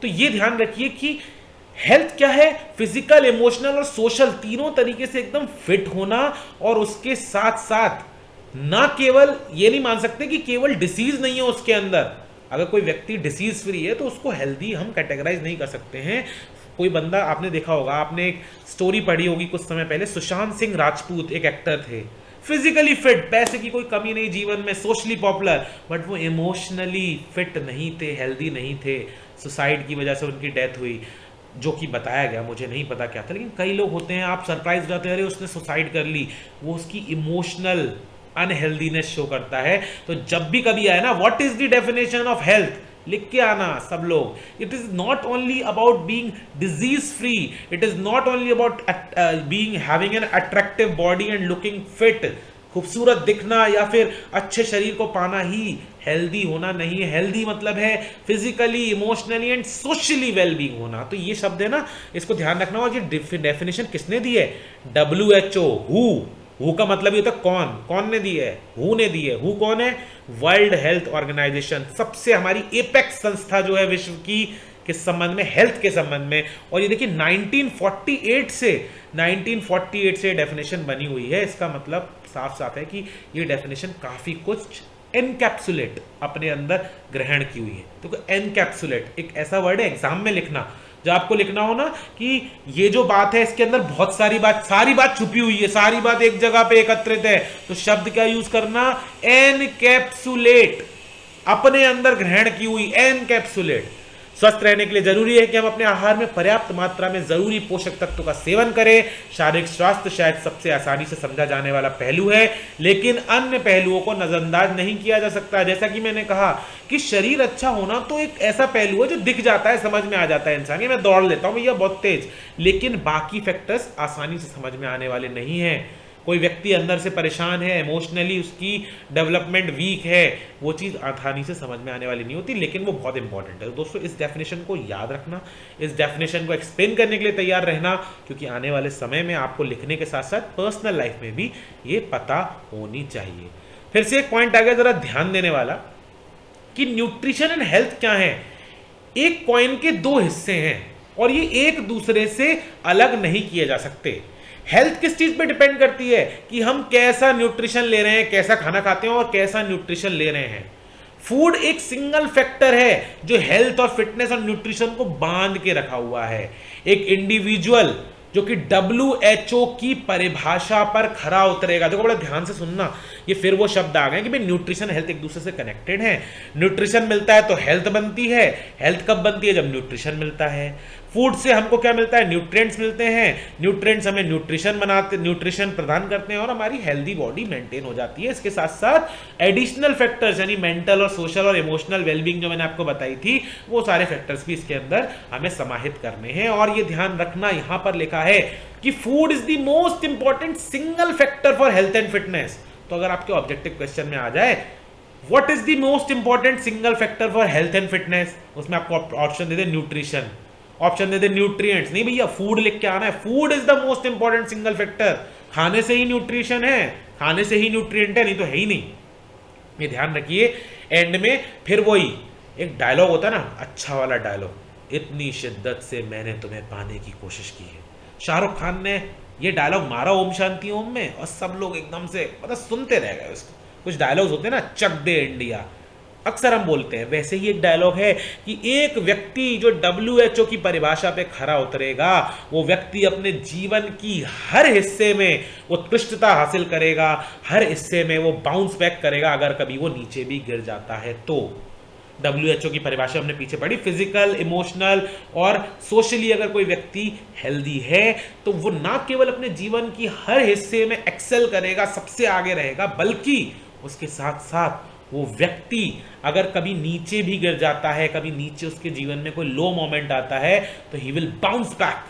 [SPEAKER 1] तो ये ध्यान रखिए कि हेल्थ क्या है, फिजिकल, इमोशनल और सोशल, तीनों तरीके से एकदम फिट होना। और उसके साथ साथ ना केवल ये नहीं मान सकते कि केवल डिसीज नहीं है उसके अंदर, अगर कोई व्यक्ति डिसीज फ्री है तो उसको हेल्दी हम कैटेगराइज नहीं कर सकते हैं। कोई बंदा, आपने देखा होगा, आपने एक स्टोरी पढ़ी होगी कुछ समय पहले, सुशांत सिंह राजपूत एक एक्टर थे, फिजिकली फिट, पैसे की कोई कमी नहीं जीवन में, सोशली पॉपुलर, बट वो इमोशनली फिट नहीं थे, हेल्दी नहीं थे। सुसाइड की वजह से उनकी डेथ हुई, जो कि बताया गया, मुझे नहीं पता क्या था, लेकिन कई लोग होते हैं आप सरप्राइज रहते हैं, अरे उसने सुसाइड कर ली, वो उसकी इमोशनल अनहेल्दीनेस शो करता है। तो जब भी कभी आए ना, what is the definition of health, लिख के आना सब लोग। It is not only about being disease free, it is not only about being having an attractive body and looking fit, खूबसूरत दिखना या फिर अच्छे शरीर को पाना ही हेल्दी होना नहीं है। हेल्दी मतलब है physically, emotionally and socially wellbeing होना। तो ये शब्द है ना, इसको ध्यान रखना। और ये डेफिनेशन किसने दी है? WHO। हु का मतलब ये होता है कौन, कौन ने दी है? हु ने दी है। हु कौन है? वर्ल्ड हेल्थ ऑर्गेनाइजेशन, सबसे हमारी एपेक्स संस्था जो है विश्व की, किस संबंध में? हेल्थ के संबंध में। और ये देखिए 1948 से डेफिनेशन बनी हुई है। इसका मतलब साफ साफ है कि ये डेफिनेशन काफी कुछ एनकैप्सुलेट अपने अंदर ग्रहण की हुई है। तो एनकैप्सुलेट एक ऐसा वर्ड है, एग्जाम में लिखना, जब आपको लिखना हो ना कि ये जो बात है इसके अंदर बहुत सारी बात छुपी हुई है, सारी बात एक जगह पे एकत्रित है, तो शब्द क्या यूज करना? एनकैप्सुलेट, अपने अंदर ग्रहण की हुई, एनकैप्सुलेट। स्वस्थ रहने के लिए जरूरी है कि हम अपने आहार में पर्याप्त मात्रा में जरूरी पोषक तत्वों का सेवन करें। शारीरिक स्वास्थ्य शायद सबसे आसानी से समझा जाने वाला पहलू है, लेकिन अन्य पहलुओं को नजरअंदाज नहीं किया जा सकता। जैसा कि मैंने कहा कि शरीर अच्छा होना तो एक ऐसा पहलू है जो दिख जाता है, समझ में आ जाता है इंसान, ये मैं दौड़ लेता हूं भैया बहुत तेज, लेकिन बाकी फैक्टर्स आसानी से समझ में आने वाले नहीं है। कोई व्यक्ति अंदर से परेशान है, इमोशनली उसकी डेवलपमेंट वीक है, वो चीज़ आसानी से समझ में आने वाली नहीं होती, लेकिन वो बहुत इंपॉर्टेंट है। तो दोस्तों इस डेफिनेशन को याद रखना, इस डेफिनेशन को एक्सप्लेन करने के लिए तैयार रहना, क्योंकि आने वाले समय में आपको लिखने के साथ साथ पर्सनल लाइफ में भी ये पता होनी चाहिए। फिर से एक पॉइंट आ गया जरा ध्यान देने वाला कि न्यूट्रिशन एंड हेल्थ क्या है। एक कॉइन के दो हिस्से हैं और ये एक दूसरे से अलग नहीं किए जा सकते। हेल्थ किस चीज पे डिपेंड करती है कि हम कैसा न्यूट्रिशन ले रहे हैं, कैसा खाना खाते हैं और कैसा न्यूट्रिशन ले रहे हैं। फूड एक सिंगल फैक्टर है जो हेल्थ और फिटनेस और न्यूट्रिशन को बांध के रखा हुआ है। एक इंडिविजुअल जो कि WHO की परिभाषा पर खरा उतरेगा, देखो बड़ा ध्यान से सुनना, ये फिर वो शब्द आ गए कि भाई न्यूट्रिशन हेल्थ एक दूसरे से कनेक्टेड है। न्यूट्रिशन मिलता है तो हेल्थ बनती है। हेल्थ कब बनती है? जब न्यूट्रिशन मिलता है। फूड से हमको क्या मिलता है? न्यूट्रिएंट्स मिलते हैं। न्यूट्रिएंट्स हमें न्यूट्रिशन प्रदान करते हैं और हमारी हेल्दी बॉडी मेंटेन हो जाती है। इसके साथ साथ एडिशनल फैक्टर्स यानी मेंटल और सोशल और इमोशनल वेलबींग जो मैंने आपको बताई थी, वो सारे फैक्टर्स भी इसके अंदर हमें समाहित करने हैं। और ये ध्यान रखना, यहां पर लिखा है कि food is the most important single factor for health and fitness. तो अगर आपके ऑब्जेक्टिव क्वेश्चन में आ जाए what is the most important single factor for health and fitness, उसमें आपको ऑप्शन दे दे न्यूट्रिशन, ऑप्शन दे दे न्यूट्रिएंट्स, नहीं भैया फूड लिख के आना है। Food is the most important single factor. खाने से ही न्यूट्रिशन है, खाने से ही न्यूट्रिएंट है, नहीं तो है ही नहीं। ये ध्यान रखिए। एंड में फिर वही एक डायलॉग होता है ना, अच्छा वाला डायलॉग, इतनी शिद्दत से मैंने तुम्हें पाने की कोशिश की है। शाहरुख खान ने ये डायलॉग मारा ओम शांति ओम में और सब लोग एकदम से मतलब सुनते रह गए उसको। कुछ डायलॉग्स होते हैं ना, चक दे इंडिया, अक्सर हम बोलते हैं, वैसे ही एक डायलॉग है कि एक व्यक्ति जो WHO की परिभाषा पे खरा उतरेगा, वो व्यक्ति अपने जीवन की हर हिस्से में उत्कृष्टता हासिल करेगा, हर हिस्से में वो बाउंस बैक करेगा अगर कभी वो नीचे भी गिर जाता है तो। WHO की परिभाषा हमने पीछे पढ़ी, फिजिकल, इमोशनल और सोशली अगर कोई व्यक्ति हेल्दी है तो वो ना केवल अपने जीवन की हर हिस्से में एक्सेल करेगा, सबसे आगे रहेगा, बल्कि उसके साथ साथ वो व्यक्ति अगर कभी नीचे भी गिर जाता है, कभी नीचे उसके जीवन में कोई लो मोमेंट आता है, तो he will bounce back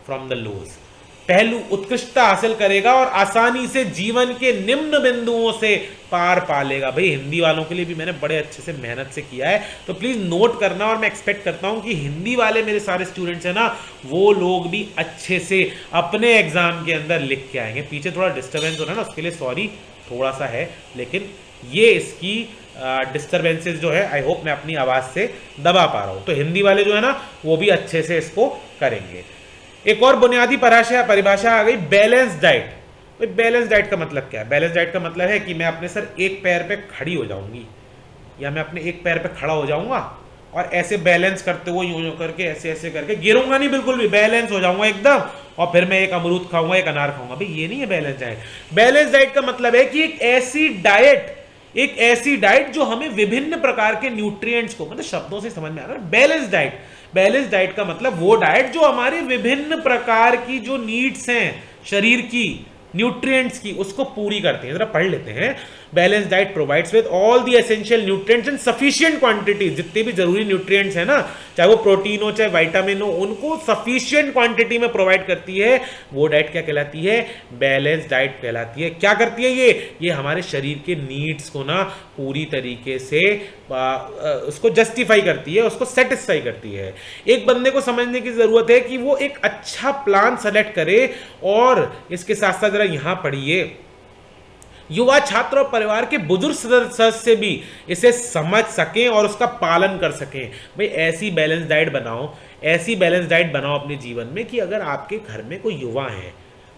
[SPEAKER 1] from the lows. पहलू उत्कृष्टता हासिल करेगा और आसानी से जीवन के निम्न बिंदुओं से पार पा लेगा। भाई हिंदी वालों के लिए भी मैंने बड़े अच्छे से मेहनत से किया है, तो प्लीज नोट करना। और मैं एक्सपेक्ट करता हूं कि हिंदी वाले मेरे सारे स्टूडेंट्स हैं ना, वो लोग भी अच्छे से अपने एग्जाम के अंदर लिख के आएंगे। पीछे थोड़ा डिस्टर्बेंस हो रहा है ना, उसके लिए सॉरी, थोड़ा सा है, लेकिन ये इसकी डिस्टर्बेंसेस जो है आई होप मैं अपनी आवाज से दबा पा रहा हूं। तो हिंदी वाले जो है ना वो भी अच्छे से इसको करेंगे। एक और बुनियादी परिभाषा आ गई, बैलेंस डाइट। बैलेंस डाइट का मतलब क्या है? बैलेंस डाइट का मतलब है कि मैं अपने सर एक पैर पे खड़ी हो जाऊंगी या मैं अपने एक पैर पे खड़ा हो जाऊंगा और ऐसे बैलेंस करते हुए यूं यूं करके ऐसे ऐसे करके गिरूंगा नहीं, बिल्कुल भी बैलेंस हो जाऊंगा एकदम, और फिर मैं एक अमरूद खाऊंगा, एक अनार खाऊंगा। भाई ये नहीं है बैलेंस डाइट। बैलेंस डाइट का मतलब है कि एक ऐसी डाइट जो हमें विभिन्न प्रकार के न्यूट्रिएंट्स को, मतलब शब्दों से समझ में आ रहा है, बैलेंस डाइट का मतलब वो डाइट जो हमारे विभिन्न प्रकार की जो नीड्स हैं शरीर की, न्यूट्रिएंट्स की, उसको पूरी करते हैं। जरा पढ़ लेते हैं। Balance diet provides with all the essential nutrients in sufficient quantity. जितने भी जरूरी न्यूट्रिएंट्स हैं ना, चाहे वो प्रोटीन हो चाहे विटामिन हो, उनको सफिशिएंट क्वांटिटी में प्रोवाइड करती है। वो डाइट क्या कहलाती है? बैलेंस डाइट कहलाती है। क्या करती है ये हमारे शरीर के नीड्स को ना पूरी तरीके से उसको जस्टिफाई करती है, उसको सेटिस्फाई करती है। एक बंदे को समझने की जरूरत है कि वो एक अच्छा प्लान सेलेक्ट करे। और इसके साथ साथ जरा यहां पढ़िए, युवा छात्र और परिवार के बुजुर्ग सदस्य भी इसे समझ सकें और उसका पालन कर सकें। भाई ऐसी बैलेंस डाइट बनाओ अपने जीवन में कि अगर आपके घर में कोई युवा है,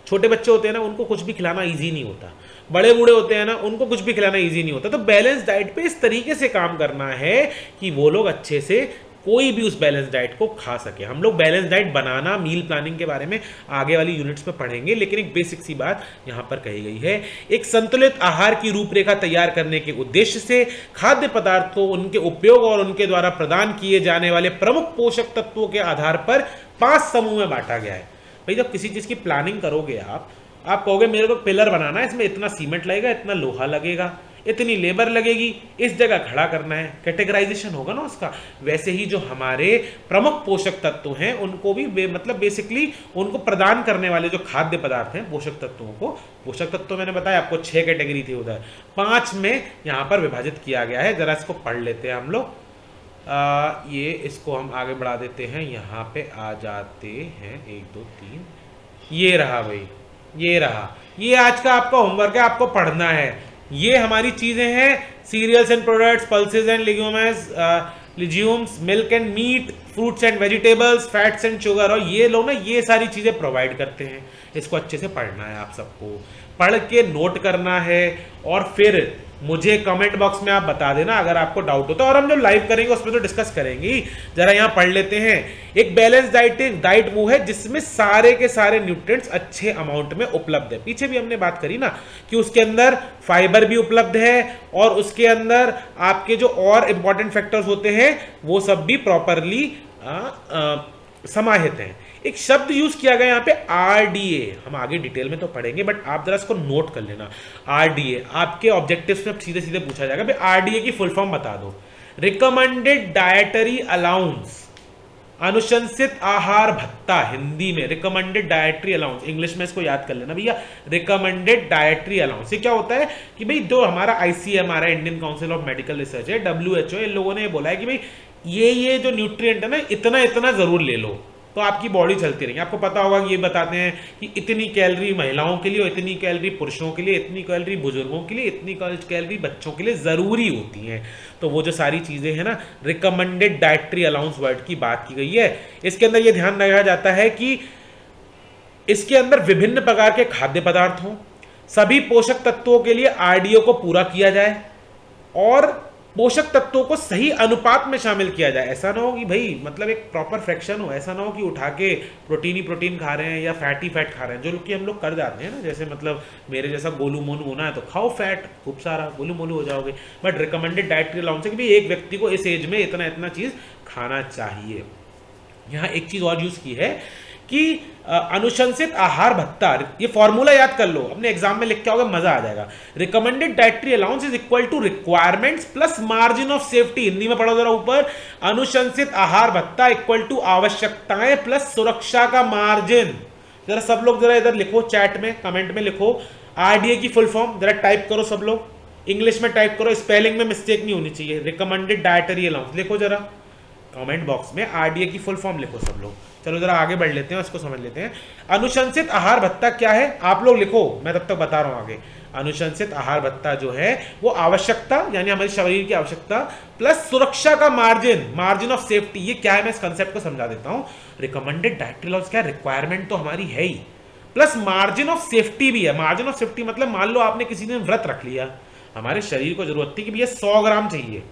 [SPEAKER 1] छोटे बच्चे होते हैं ना, उनको कुछ भी खिलाना इजी नहीं होता, बड़े बूढ़े होते हैं ना, उनको कुछ भी खिलाना इजी नहीं होता। तो बैलेंस डाइट पे इस तरीके से काम करना है कि वो लोग अच्छे से कोई भी उस बैलेंस डाइट को खा सके। हम लोग बैलेंस डाइट बनाना, मील प्लानिंग के बारे में आगे वाली यूनिट्स में पढ़ेंगे, लेकिन एक बेसिक सी बात यहाँ पर कही गई है। एक संतुलित आहार की रूपरेखा तैयार करने के उद्देश्य से खाद्य पदार्थों, उनके उपयोग और उनके द्वारा प्रदान किए जाने वाले प्रमुख पोषक तत्वों के आधार पर 5 समूह में बांटा गया है। भाई जब किसी चीज़ की प्लानिंग करोगे आप कहोगे मेरे को पिलर बनाना है, इसमें इतना सीमेंट लगेगा, इतना लोहा लगेगा, इतनी लेबर लगेगी, इस जगह खड़ा करना है, कैटेगराइजेशन होगा ना उसका। वैसे ही जो हमारे प्रमुख पोषक तत्व हैं उनको भी मतलब बेसिकली उनको प्रदान करने वाले जो खाद्य पदार्थ हैं, पोषक तत्वों को, पोषक तत्व मैंने बताया आपको 6 कैटेगरी थी उधर, 5 में यहाँ पर विभाजित किया गया है। जरा इसको पढ़ लेते हैं हम लोग। ये इसको हम आगे बढ़ा देते हैं, यहाँ पे आ जाते हैं 1 2 3, ये रहा भाई, ये रहा, ये आज का आपका होमवर्क है, आपको पढ़ना है। ये हमारी चीजें हैं, cereals and products, pulses and legumes, milk and meat, fruits and vegetables, fats and sugar, और ये लोग ना ये सारी चीजें प्रोवाइड करते हैं। इसको अच्छे से पढ़ना है, आप सबको पढ़ के नोट करना है, और फिर मुझे कमेंट बॉक्स में आप बता देना अगर आपको डाउट होता है, और हम जब लाइव करेंगे उसमें तो डिस्कस करेंगे ही। जरा यहाँ पढ़ लेते हैं। एक बैलेंस डाइट वो है जिसमें सारे के सारे न्यूट्रिएंट्स अच्छे अमाउंट में उपलब्ध है। पीछे भी हमने बात करी ना कि उसके अंदर फाइबर भी उपलब्ध है, और उसके अंदर आपके जो और इंपॉर्टेंट फैक्टर्स होते हैं वो सब भी प्रॉपरली समाहित हैं। एक शब्द यूज किया गया यहाँ पे आरडीए, हम आगे डिटेल में तो पढ़ेंगे, बट आप जरा इसको नोट कर लेना। आरडीए आपके ऑब्जेक्टिव्स में सीधे सीधे पूछा जाएगा, भाई आरडीए की फुल फॉर्म बता दो। रिकमेंडेड डायटरी अलाउंस, अनुशंसित आहार भत्ता, हिंदी में रिकमेंडेड डायटरी अलाउंस, इंग्लिश में इसको याद कर लेना भैया, रिकमेंडेड डायटरी अलाउंस। ये क्या होता है कि भाई जो हमारा ICMR है, Indian council of medical research है, WHO, इन लोगों ने बोला है कि भाई ये जो न्यूट्रिएंट है ना, इतना इतना जरूर ले लो तो आपकी बॉडी चलती रहेगी। आपको पता होगा कि ये बताते हैं कि इतनी कैलोरी महिलाओं के लिए, और इतनी कैलोरी पुरुषों के लिए, इतनी कैलोरी बुजुर्गों के लिए, इतनी कैलोरी बच्चों के लिए ज़रूरी होती हैं। तो वो जो सारी चीज़ें हैं ना, रिकमेंडेड डाइटरी अलाउंस वर्ड की बात की गई है। इसके अंदर ये ध्यान रखा जाता है कि इसके अंदर विभिन्न प्रकार के खाद्य पदार्थ हों, सभी पोषक तत्वों के लिए RDO को पूरा किया जाए, और पोषक तत्वों को सही अनुपात में शामिल किया जाए। ऐसा ना हो कि भाई मतलब एक प्रॉपर फ्रैक्शन हो, ऐसा ना हो कि उठा के प्रोटीन ही प्रोटीन खा रहे हैं या फैट ही फैट खा रहे हैं, जो लोग कि हम लोग कर जाते हैं ना। जैसे मतलब मेरे जैसा गोलू मोलू होना है तो खाओ फैट खूब सारा, गोलू मोलू हो जाओगे। बट रिकमेंडेड डाइटरी अलाउंस है कि भाई एक व्यक्ति को इस एज में इतना इतना चीज़ खाना चाहिए। यहाँ एक चीज़ और यूज़ की है कि अनुशंसित आहार भत्ता, ये फॉर्मूला याद कर लो, अपने एग्जाम में लिख के आओगे मजा आ जाएगा। Recommended dietary allowance is equal to requirements plus margin of safety. Hindi में पढ़ो जरा ऊपर, अनुशंसित आहार भत्ता इक्वल टू आवश्यकताएं प्लस सुरक्षा का मार्जिन। जरा सब लोग जरा इधर लिखो, चैट में कमेंट में लिखो RDA की फुल फॉर्म, जरा टाइप करो सब लोग, इंग्लिश में टाइप करो, स्पेलिंग में मिस्टेक नहीं होनी चाहिए। रिकमेंडेड डाइटरी अलाउंस लिखो जरा कमेंट बॉक्स में, RDA की फुल फॉर्म लिखो सब लोग। चलो जरा आगे बढ़ लेते हैं, उसको समझ लेते हैं। अनुशंसित आहार भत्ता क्या है, आप लोग लिखो, मैं तब तक बता रहा हूं आगे। अनुशंसित आहार भत्ता जो है वो आवश्यकता, यानी हमारे शरीर की आवश्यकता प्लस सुरक्षा का मार्जिन, मार्जिन ऑफ सेफ्टी। ये क्या है, मैं इस कंसेप्ट को समझा देता हूं। रिकमेंडेड डाइटरी अलाउंस क्या है, रिक्वायरमेंट तो हमारी है ही, प्लस मार्जिन ऑफ सेफ्टी भी है। मार्जिन ऑफ सेफ्टी मतलब मान लो आपने किसी दिन व्रत रख लिया, हमारे शरीर को जरूरत थी कि भैया 100 ग्राम चाहिए,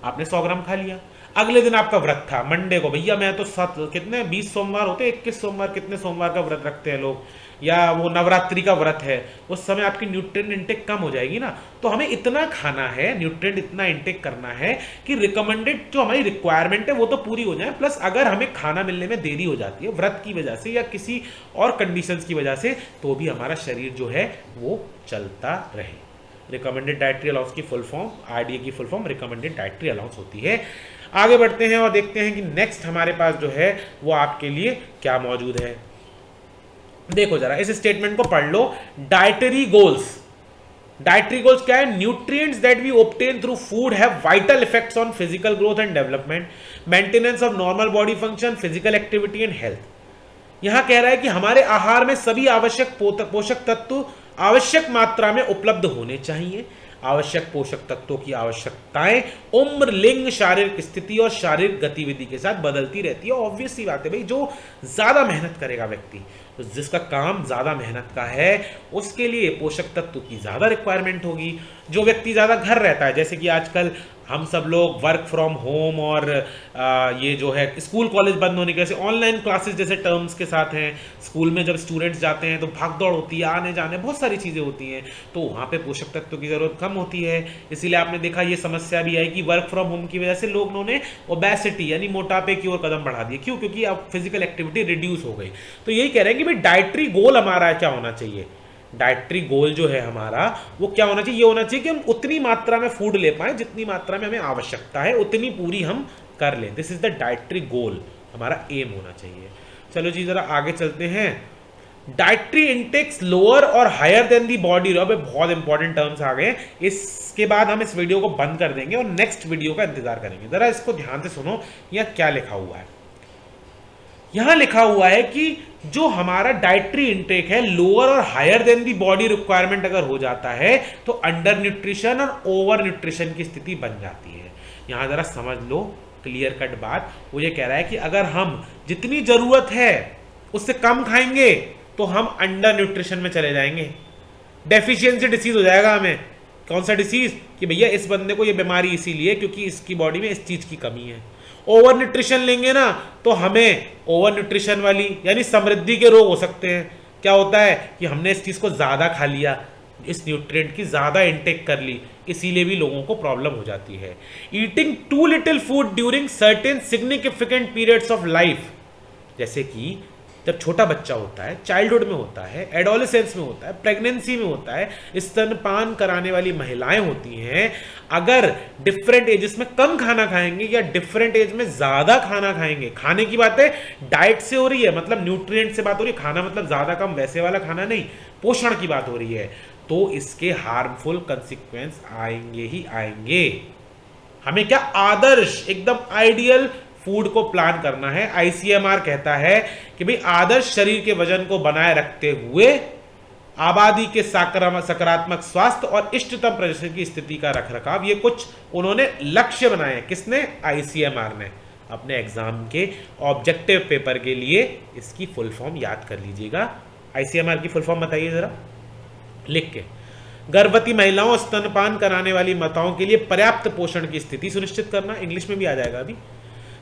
[SPEAKER 1] आपने 100 ग्राम खा लिया, अगले दिन आपका व्रत था मंडे को, भैया मैं तो 20 सोमवार होते, 21 सोमवार, कितने सोमवार का व्रत रखते हैं लोग, या वो नवरात्रि का व्रत है, उस समय आपकी न्यूट्रिएंट इंटेक कम हो जाएगी ना। तो हमें इतना खाना है, न्यूट्रिएंट इतना इंटेक करना है कि रिकमेंडेड जो हमारी रिक्वायरमेंट है वो तो पूरी हो जाए, प्लस अगर हमें खाना मिलने में देरी हो जाती है व्रत की वजह से या किसी और कंडीशंस की वजह से, तो भी हमारा शरीर जो है वो चलता रहे। रिकमेंडेड डाइटरी अलाउंस की फुल फॉर्म, RDA की full form recommended dietary allowance होती है। आगे बढ़ते हैं और देखते हैं कि नेक्स्ट हमारे पास जो है वो आपके लिए क्या मौजूद है। देखो जरा इस स्टेटमेंट को पढ़ लो। डाइटरी गोल्स, डाइटरी गोल्स क्या है, nutrients that we obtain through food have vital effects on physical growth and development, maintenance of normal body function, physical activity and health. यहां कह रहा है कि हमारे आहार में सभी आवश्यक पोषक तत्व आवश्यक मात्रा में उपलब्ध होने चाहिए। आवश्यक पोषक तत्वों की आवश्यकताएं उम्र, लिंग, शारीरिक स्थिति और शारीरिक गतिविधि के साथ बदलती रहती है। ऑब्वियस सी बात है भाई, जो ज्यादा मेहनत करेगा व्यक्ति, तो जिसका काम ज्यादा मेहनत का है उसके लिए पोषक तत्व की ज्यादा रिक्वायरमेंट होगी। जो व्यक्ति ज्यादा घर रहता है, जैसे कि आजकल हम सब लोग वर्क फ्रॉम होम और ये जो है स्कूल कॉलेज बंद होने की वजह से ऑनलाइन क्लासेस जैसे टर्म्स के साथ हैं। स्कूल में जब स्टूडेंट्स जाते हैं तो भाग दौड़ होती है, आने जाने बहुत सारी चीज़ें होती हैं, तो वहाँ पे पोषक तत्वों की ज़रूरत कम होती है। इसीलिए आपने देखा ये समस्या भी आई कि वर्क फ्रॉम होम की वजह से लोगों ने ओबेसिटी यानी मोटापे की ओर कदम बढ़ा दिए। क्यों? क्योंकि अब फिजिकल एक्टिविटी रिड्यूस हो गई। तो यही कह रहे हैं कि भाई डाइटरी गोल हमारा क्या होना चाहिए। डाइटरी गोल जो है हमारा वो क्या होना चाहिए? ये होना चाहिए कि हम उतनी मात्रा में फूड ले पाए जितनी मात्रा में हमें आवश्यकता है, उतनी पूरी हम कर लें। दिस इज द डाइटरी गोल, हमारा एम होना चाहिए। चलो जी जरा आगे चलते हैं। डाइटरी इंटेक्स लोअर और हायर देन दी बॉडी। अब बहुत इंपॉर्टेंट टर्म्स आ गए। इसके बाद हम इस वीडियो को बंद कर देंगे और नेक्स्ट वीडियो का इंतजार करेंगे। जरा इसको ध्यान से सुनो, यहां क्या लिखा हुआ है। यहां लिखा हुआ है कि जो हमारा डाइटरी इंटेक है लोअर और higher than the body requirement अगर हो जाता है तो अंडर न्यूट्रिशन और ओवर न्यूट्रिशन की स्थिति बन जाती है। यहां जरा समझ लो, क्लियर कट बात। वो ये कह रहा है कि अगर हम जितनी जरूरत है उससे कम खाएंगे तो हम अंडर न्यूट्रिशन में चले जाएंगे, डेफिशिएंसी डिसीज हो जाएगा हमें। कौन सा डिसीज? कि भैया इस बंदे को ये बीमारी इसीलिए क्योंकि इसकी बॉडी में इस चीज की कमी है। ओवर न्यूट्रिशन लेंगे ना तो हमें ओवर न्यूट्रिशन वाली यानी समृद्धि के रोग हो सकते हैं। क्या होता है कि हमने इस चीज को ज्यादा खा लिया, इस न्यूट्रिएंट की ज्यादा इंटेक कर ली, इसीलिए भी लोगों को प्रॉब्लम हो जाती है। Eating too little food during certain significant periods of life, जैसे कि जब छोटा बच्चा होता है, चाइल्डहुड में होता है, एडोलेसेंस में होता है, प्रेगनेंसी में होता है, स्तनपान कराने वाली महिलाएं होती हैं, अगर डिफरेंट एजेस में कम खाना खाएंगे या डिफरेंट एज में ज्यादा खाना खाएंगे, खाने की बात है डाइट से हो रही है, मतलब न्यूट्रिएंट से बात हो रही है, खाना मतलब ज्यादा कम वैसे वाला खाना नहीं, पोषण की बात हो रही है, तो इसके हार्मफुल कंसिक्वेंस आएंगे ही आएंगे। हमें क्या आदर्श एकदम आइडियल फूड को प्लान करना है। आईसीएमआर कहता है कि भाई आदर्श शरीर के वजन को बनाए रखते हुए आबादी के सकारात्मक स्वास्थ्य और इष्टतम प्रदर्शन की स्थिति का रखरखाव, ये कुछ उन्होंने लक्ष्य बनाए हैं। किसने? आईसीएमआर ने। अपने एग्जाम के ऑब्जेक्टिव पेपर के लिए इसकी फुल फॉर्म याद कर लीजिएगा। आईसीएमआर की फुल फॉर्म बताइए जरा लिख के। गर्भवती महिलाओं, स्तनपान कराने वाली माताओं के लिए पर्याप्त पोषण की स्थिति सुनिश्चित करना, इंग्लिश में भी आ जाएगा अभी।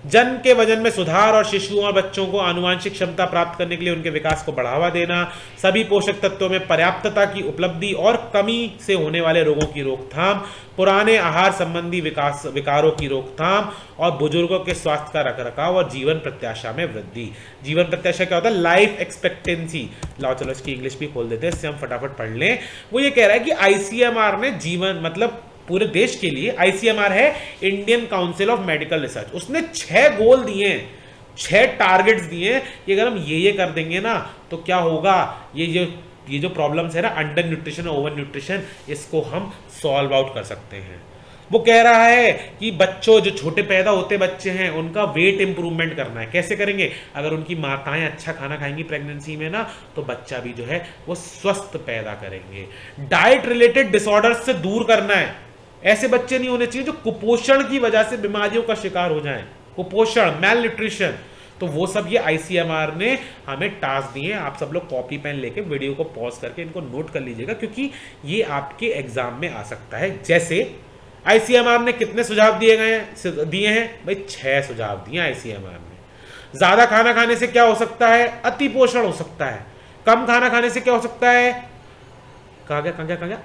[SPEAKER 1] जन्म के वजन में सुधार और शिशुओं और बच्चों को आनुवांशिक क्षमता प्राप्त करने के लिए उनके विकास को बढ़ावा देना, सभी पोषक तत्वों में पर्याप्तता की उपलब्धि और कमी से होने वाले रोगों की रोकथाम, पुराने आहार संबंधी विकारों की रोकथाम और बुजुर्गों के स्वास्थ्य का रखरखाव और जीवन प्रत्याशा में वृद्धि। जीवन प्रत्याशा क्या होता है? Life expectancy. लाओ चलो इसकी इंग्लिश भी खोल देते हैं, इससे हम फटाफट पढ़ लें। वो ये कह रहा है कि आईसीएमआर ने जीवन मतलब पूरे देश के लिए, आईसीएमआर है Indian council of medical research, उसने 6 गोल दिए, 6 टारगेट्स दिए कि अगर हम ये कर देंगे ना तो क्या होगा, ये जो प्रॉब्लम्स है ना अंडर न्यूट्रिशन और ओवर न्यूट्रिशन, इसको हम सॉल्व आउट कर सकते हैं। वो कह रहा है कि बच्चों जो छोटे पैदा होते बच्चे हैं उनका वेट इंप्रूवमेंट करना है। कैसे करेंगे? अगर उनकी माताएं अच्छा खाना खाएंगी प्रेगनेंसी में ना तो बच्चा भी जो है वो स्वस्थ पैदा करेंगे। डाइट रिलेटेड डिसऑर्डर्स से दूर करना है, ऐसे बच्चे नहीं होने चाहिए जो कुपोषण की वजह से बीमारियों का शिकार हो जाएं, कुपोषण, मेल न्यूट्रिशन। तो वो सब ये आईसीएमआर ने हमें टास्क दिए। आप सब लोग कॉपी पेन लेके वीडियो को पॉज करके इनको नोट कर लीजिएगा क्योंकि ये आपके एग्जाम में आ सकता है। जैसे आईसीएमआर ने कितने सुझाव दिए हैं भाई? 6 सुझाव दिए आईसीएमआर ने। ज्यादा खाना खाने से क्या हो सकता है? अति पोषण हो सकता है। कम खाना खाने से क्या हो सकता है? कहा गया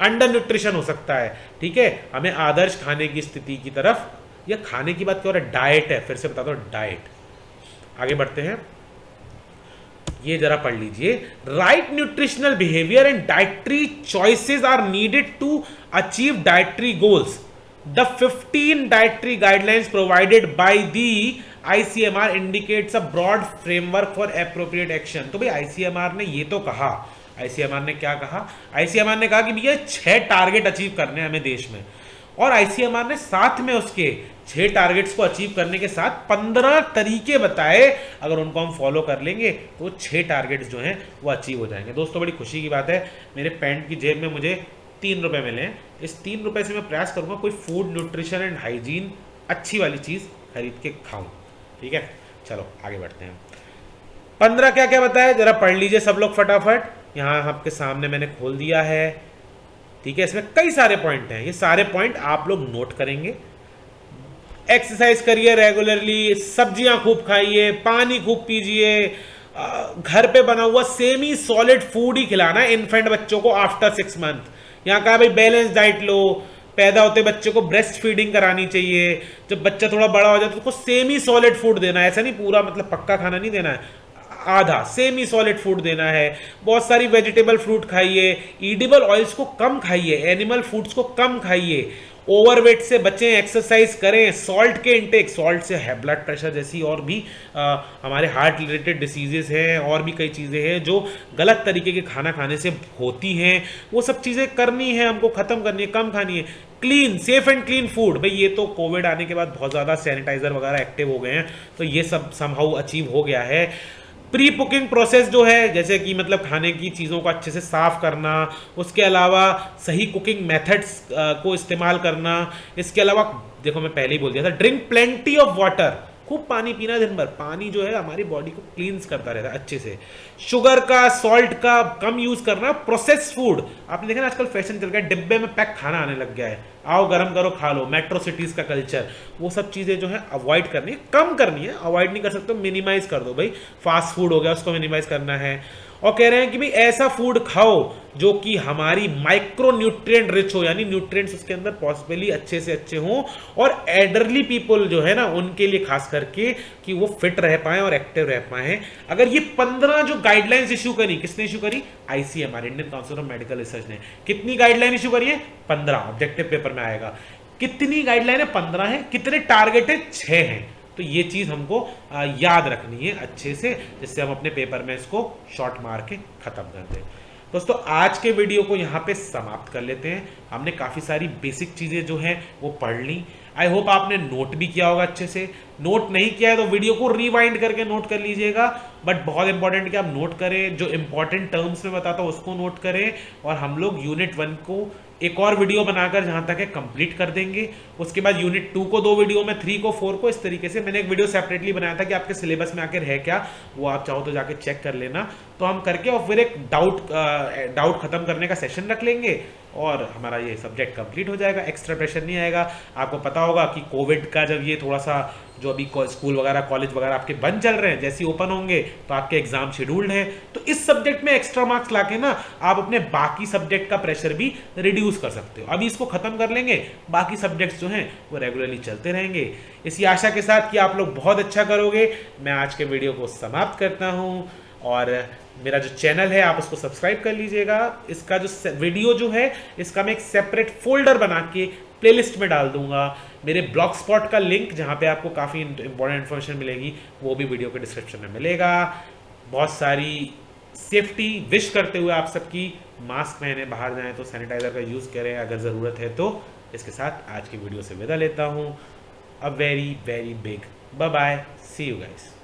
[SPEAKER 1] अंडर न्यूट्रिशन हो सकता है। ठीक है, हमें आदर्श खाने की स्थिति की तरफ, या खाने की बात क्यों हो रहा है, डाइट है, फिर से बताता हूं डाइट। आगे बढ़ते हैं, ये जरा पढ़ लीजिए। Right nutritional behaviour and dietary choices are needed to achieve dietary goals. The 15 dietary guidelines provided by the ICMR indicates a broad framework for appropriate action. तो भाई आईसीएमआर ने ये तो कहा, आईसीएमआर ने क्या कहा? आईसीएमआर ने कहा कि भैया 6 टारगेट अचीव करने हैं हमें देश में, और आईसीएमआर ने साथ में उसके 6 टारगेट्स को अचीव करने के साथ 15 तरीके बताए, अगर उनको हम फॉलो कर लेंगे तो 6 टारगेट्स जो हैं वो अचीव हो जाएंगे। दोस्तों बड़ी खुशी की बात है, मेरे पैंट की जेब में मुझे 3 रुपए मिले हैं। इस 3 रुपए से मैं प्रयास करूंगा कोई फूड, न्यूट्रिशन एंड हाइजीन अच्छी वाली चीज़ खरीद के खाऊं। ठीक है, चलो आगे बढ़ते हैं। 15 क्या क्या बताया जरा पढ़ लीजिए सब लोग फटाफट। यहाँ आपके सामने मैंने खोल दिया है। ठीक है, इसमें कई सारे पॉइंट हैं, ये सारे पॉइंट आप लोग नोट करेंगे। एक्सरसाइज करिए रेगुलरली, सब्जियां खूब खाइए, पानी खूब पीजिए, घर पे बना हुआ सेमी सॉलिड फूड ही खिलाना है इन्फेंट बच्चों को आफ्टर 6 मंथ। यहाँ कहा भाई बैलेंस डाइट लो, पैदा होते बच्चे को ब्रेस्ट फीडिंग करानी चाहिए, जब बच्चा थोड़ा बड़ा हो जाता है तो उसको सेमी सॉलिड फूड देना है, ऐसा नहीं पूरा मतलब पक्का खाना नहीं देना है, आधा सेमी सॉलिड फूड देना है। बहुत सारी वेजिटेबल फ्रूट खाइए, ईडिबल ऑयल्स को कम खाइए, एनिमल फूड्स को कम खाइए, ओवरवेट से बचें, एक्सरसाइज करें, सॉल्ट के इंटेक, सॉल्ट से है ब्लड प्रेशर जैसी और भी हमारे हार्ट रिलेटेड डिसीजेस हैं, और भी कई चीज़ें हैं जो गलत तरीके के खाना खाने से होती हैं, वो सब चीज़ें करनी है हमको, ख़त्म करनी है, कम खानी है। Clean, safe and clean food, भाई ये तो कोविड आने के बाद बहुत ज़्यादा सैनिटाइजर वगैरह एक्टिव हो गए हैं, तो ये सब समहाउ अचीव हो गया है। प्री कुकिंग प्रोसेस जो है, जैसे कि मतलब खाने की चीज़ों को अच्छे से साफ करना, उसके अलावा सही कुकिंग मेथड्स को इस्तेमाल करना, इसके अलावा देखो मैं पहले ही बोल दिया था, ड्रिंक प्लेंटी ऑफ वाटर, खूब पानी पीना दिन भर, पानी जो है हमारी बॉडी को क्लींस करता रहता है अच्छे से। शुगर का, सॉल्ट का कम यूज करना। प्रोसेस फूड, आपने देखा ना आजकल फैशन चल गया है, डिब्बे में पैक खाना आने लग गया है, आओ गरम करो खा लो, मेट्रो सिटीज का कल्चर, वो सब चीजें जो है अवॉइड करनी है, कम करनी है, अवॉइड नहीं कर सकते, मिनिमाइज कर दो भाई। फास्ट फूड हो गया उसको मिनिमाइज करना है, और कह रहे हैं कि भाई ऐसा फूड खाओ जो कि हमारी माइक्रो न्यूट्रिएंट रिच हो, यानी न्यूट्रिएंट्स उसके अंदर पॉसिबली अच्छे से अच्छे हों, और एल्डरली पीपल जो है ना उनके लिए खास करके कि वो फिट रह पाए और एक्टिव रह पाए। अगर ये 15 जो गाइडलाइंस इशू करी, किसने इशू करी? ICMR, Indian council of medical research ने। कितनी गाइडलाइन इशू करी है? 15, ऑब्जेक्टिव पेपर में आएगा। कितनी गाइडलाइन है? 15 है। कितने टारगेट है? 6 हैं। तो ये चीज हमको याद रखनी है अच्छे से, जिससे हम अपने पेपर में इसको शॉर्ट मार के खत्म कर दें। दोस्तों आज के वीडियो को यहाँ पे समाप्त कर लेते हैं। हमने काफ़ी सारी बेसिक चीज़ें जो हैं वो पढ़ ली। आई होप आपने नोट भी किया होगा अच्छे से। नोट नहीं किया है तो वीडियो को रिवाइंड करके नोट कर लीजिएगा, बट बहुत इंपॉर्टेंट कि आप नोट करें, जो इंपॉर्टेंट टर्म्स में बताता हूँ उसको नोट करें, और हम लोग यूनिट 1 को एक और वीडियो बनाकर जहाँ तक है कंप्लीट कर देंगे। उसके बाद यूनिट 2 को 2 वीडियो में, 3 को 4 को, इस तरीके से। मैंने एक वीडियो सेपरेटली बनाया था कि आपके सिलेबस में आखिर है क्या, वो आप चाहो तो जाके चेक कर लेना। तो हम करके और फिर एक डाउट खत्म करने का सेशन रख लेंगे और हमारा ये सब्जेक्ट कंप्लीट हो जाएगा, एक्स्ट्रा प्रेशर नहीं आएगा। आपको पता होगा कि कोविड का जब ये थोड़ा सा जो अभी स्कूल वगैरह कॉलेज वगैरह आपके बंद चल रहे हैं, जैसे ही ओपन होंगे तो आपके एग्जाम शेड्यूल्ड हैं, तो इस सब्जेक्ट में एक्स्ट्रा मार्क्स लाके ना आप अपने बाकी सब्जेक्ट का प्रेशर भी रिड्यूस कर सकते हो। अभी इसको खत्म कर लेंगे, बाकी सब्जेक्ट्स जो हैं वो रेगुलरली चलते रहेंगे। इसी आशा के साथ कि आप लोग बहुत अच्छा करोगे, मैं आज के वीडियो को समाप्त करता हूँ। और मेरा जो चैनल है आप उसको सब्सक्राइब कर लीजिएगा। इसका जो वीडियो जो है इसका मैं एक सेपरेट फोल्डर बना के प्लेलिस्ट में डाल दूंगा। मेरे ब्लॉग स्पॉट का लिंक जहाँ पे आपको काफ़ी इंपॉर्टेंट इन्फॉर्मेशन मिलेगी वो भी वीडियो के डिस्क्रिप्शन में मिलेगा। बहुत सारी सेफ्टी विश करते हुए आप सबकी, मास्क पहने, बाहर जाएं तो सैनिटाइजर का यूज़ करें अगर ज़रूरत है तो। इसके साथ आज की वीडियो से विदा लेता हूँ। A very very big bye bye, see you guys.